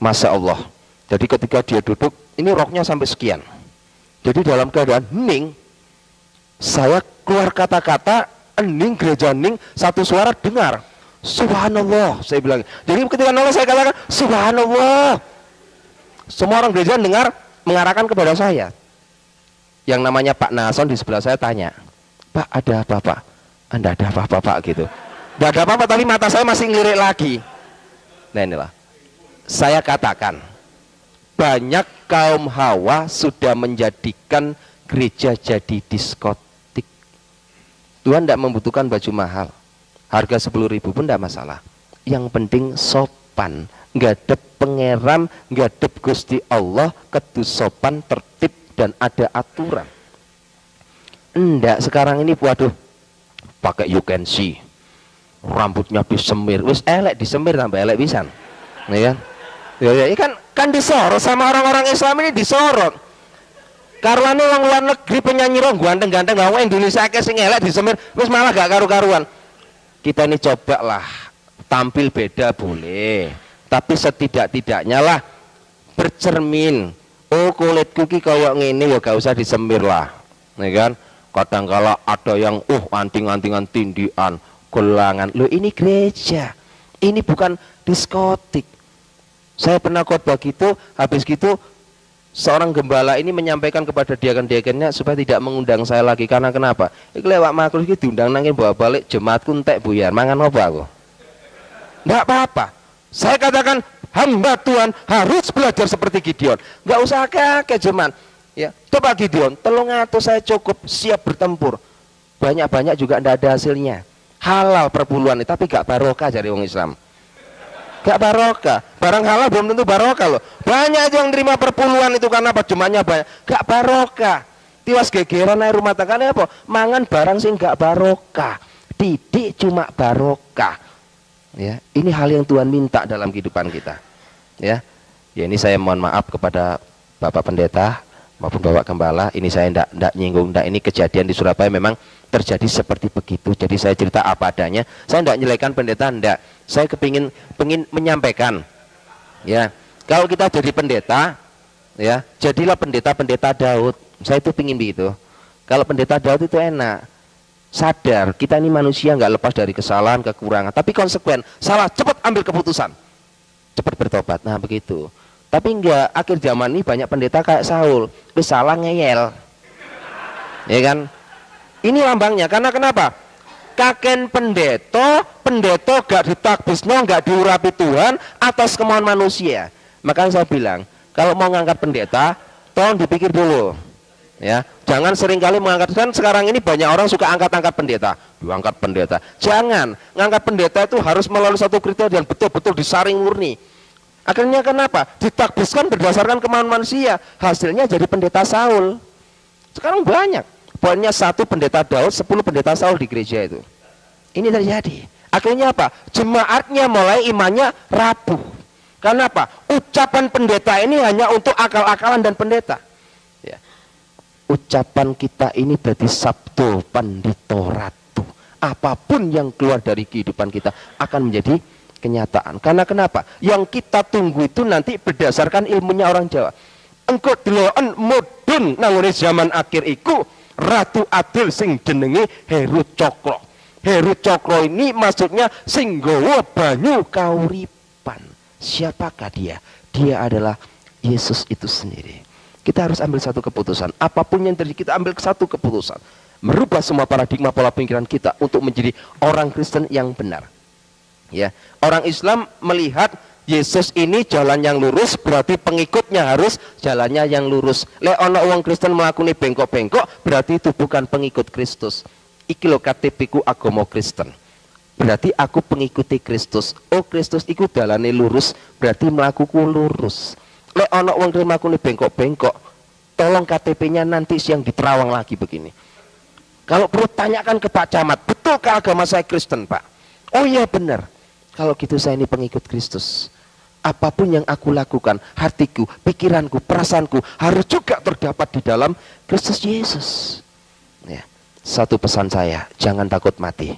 Masya Allah. Jadi ketika dia duduk, ini roknya sampai sekian. Jadi dalam keadaan hening, saya keluar kata-kata, hening, gereja hening, satu suara dengar, Subhanallah, saya bilang. Jadi ketika noleh saya katakan, Subhanallah. Semua orang gereja dengar, mengarahkan kepada saya. Yang namanya Pak Nason di sebelah saya tanya, Pak ada apa Pak? Anda ada apa-apa Pak gitu. Tidak ada apa-apa, tapi mata saya masih ngelirik lagi. Nah inilah, saya katakan, banyak kaum Hawa sudah menjadikan gereja jadi diskotik. Tuhan tidak membutuhkan baju mahal, harga 10.000 pun tidak masalah. Yang penting sopan, ngadep pangeran, ngadep Gusti Allah, kudu sopan, tertib dan ada aturan. Enggak, sekarang ini waduh, pakai you can see, rambutnya disemir, wis elek disemir tambah elek pisan. Ya kan? Ya kan disorot sama orang-orang Islam ini, disorot. Karuane wong luar negeri penyanyi rong ganteng-ganteng, wong Indonesia akeh sing elek disemir, wis malah gak karu-karuan. Kita ini cobalah tampil beda boleh, tapi setidak-tidaknya lah bercermin. Oh kulitku ki kayak ngene ya gak usah disemir lah, ya kan? Kadang kala ada yang anting-antingan tindian, gelangan. Loh ini gereja, ini bukan diskotik. Saya pernah khotbah gitu, habis gitu seorang gembala ini menyampaikan kepada diaken-diakennya supaya tidak mengundang saya lagi. Karena kenapa? Iki lewat makhluk iki diundang nangin bawa balik jemaatku entek buyar. Mangan apa aku? Enggak apa-apa. Saya katakan hamba Tuhan harus belajar seperti Gideon. Enggak usah kakek jemaat. Ya, coba Gideon, 300 saya cukup siap bertempur. Banyak-banyak juga tidak ada hasilnya. Halal perpuluhan, tapi gak barokah dari orang Islam. Gak barokah. Barang halal belum tentu barokah loh. Banyak aja yang terima perpuluhan itu karena apa? Jumlahnya banyak. Gak barokah. Tiwas gegeran air rumah tangganya apa? Mangan barang sing gak barokah. Didik cuma barokah. Ya, ini hal yang Tuhan minta dalam kehidupan kita. Ya, ini saya mohon maaf kepada Bapak Pendeta maupun Bapak Gembala. Ini saya tidak nyinggung, ini kejadian di Surabaya memang terjadi seperti begitu. Jadi saya cerita apa adanya. Saya tidak nyelekan pendeta, tidak. Saya pengen menyampaikan, ya, kalau kita jadi pendeta, ya, jadilah pendeta Daud. Saya itu pengen begitu. Kalau pendeta Daud itu enak. sadar kita ini manusia nggak lepas dari kesalahan, kekurangan, tapi konsekuen, salah cepat ambil keputusan, cepat bertobat. Nah begitu. Tapi enggak, akhir zaman ini banyak pendeta kayak Saul, salah ngeyel, ya kan? Ini lambangnya. Karena kenapa? Kaken pendeta gak ditakbisno, gak diurapi Tuhan atas kemauan manusia. Makanya saya bilang, kalau mau ngangkat pendeta, tolong dipikir dulu, ya. Jangan seringkali mengangkat, kan sekarang ini banyak orang suka angkat-angkat pendeta, diangkat pendeta. Jangan, ngangkat pendeta itu harus melalui satu kriteria yang betul-betul disaring murni. Akhirnya kenapa? Ditakbiskan berdasarkan kemauan manusia. Hasilnya jadi pendeta Saul. Sekarang banyak. Pokoknya 1 pendeta Daud, 10 pendeta Saul di gereja itu. Ini terjadi. Akhirnya apa? Jemaatnya mulai imannya rapuh. Karena apa? Ucapan pendeta ini hanya untuk akal-akalan dan pendeta. Ya. Ucapan kita ini berarti sabdo pandito ratu. Apapun yang keluar dari kehidupan kita akan menjadi kenyataan. Karena kenapa? Yang kita tunggu itu nanti berdasarkan ilmunya orang Jawa. Engko deloken mudhun nang zaman akhir iku ratu adil sing jenenge Heru Cokro. Heru Cokro ini maksudnya sing nggawa banyu kauripan. Siapakah dia? Dia adalah Yesus itu sendiri. Kita harus ambil satu keputusan. Apapun yang terjadi, kita ambil satu keputusan. Merubah semua paradigma pola pikiran kita untuk menjadi orang Kristen yang benar. Ya, orang Islam melihat Yesus ini jalan yang lurus, berarti pengikutnya harus jalannya yang lurus. Lek ana wong Kristen mlakune bengkok-bengkok, berarti itu bukan pengikut Kristus. Iki lho KTP-ku agama Kristen. Berarti aku pengikuti Kristus. Oh, Kristus iku dalane lurus, berarti mlakuku lurus. Lek ana wong mlakune bengkok-bengkok, tolong KTP-nya nanti siang diterawang lagi begini. Kalau perlu tanyakan ke Pak Camat, betulkah agama saya Kristen, Pak? Oh iya benar. Kalau gitu saya ini pengikut Kristus. Apapun yang aku lakukan, hatiku, pikiranku, perasaanku harus juga terdapat di dalam Kristus Yesus. Ya. Satu pesan saya, jangan takut mati.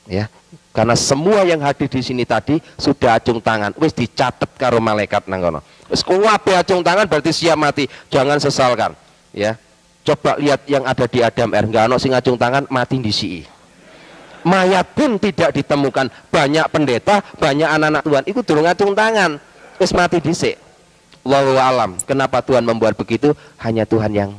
Ya. Karena semua yang hadir di sini tadi sudah acung tangan, wis dicatat karo malaikat nang kono. Wis kuwabe acung tangan berarti siap mati. Jangan sesalkan. Ya. Coba lihat yang ada di Adam R, enggak ono sing acung tangan mati ndisiki. Mayat pun tidak ditemukan. Banyak pendeta, banyak anak-anak Tuhan itu durung ngacung tangan, terus mati dhisik. Wallahu alam. Kenapa Tuhan membuat begitu? Hanya Tuhan yang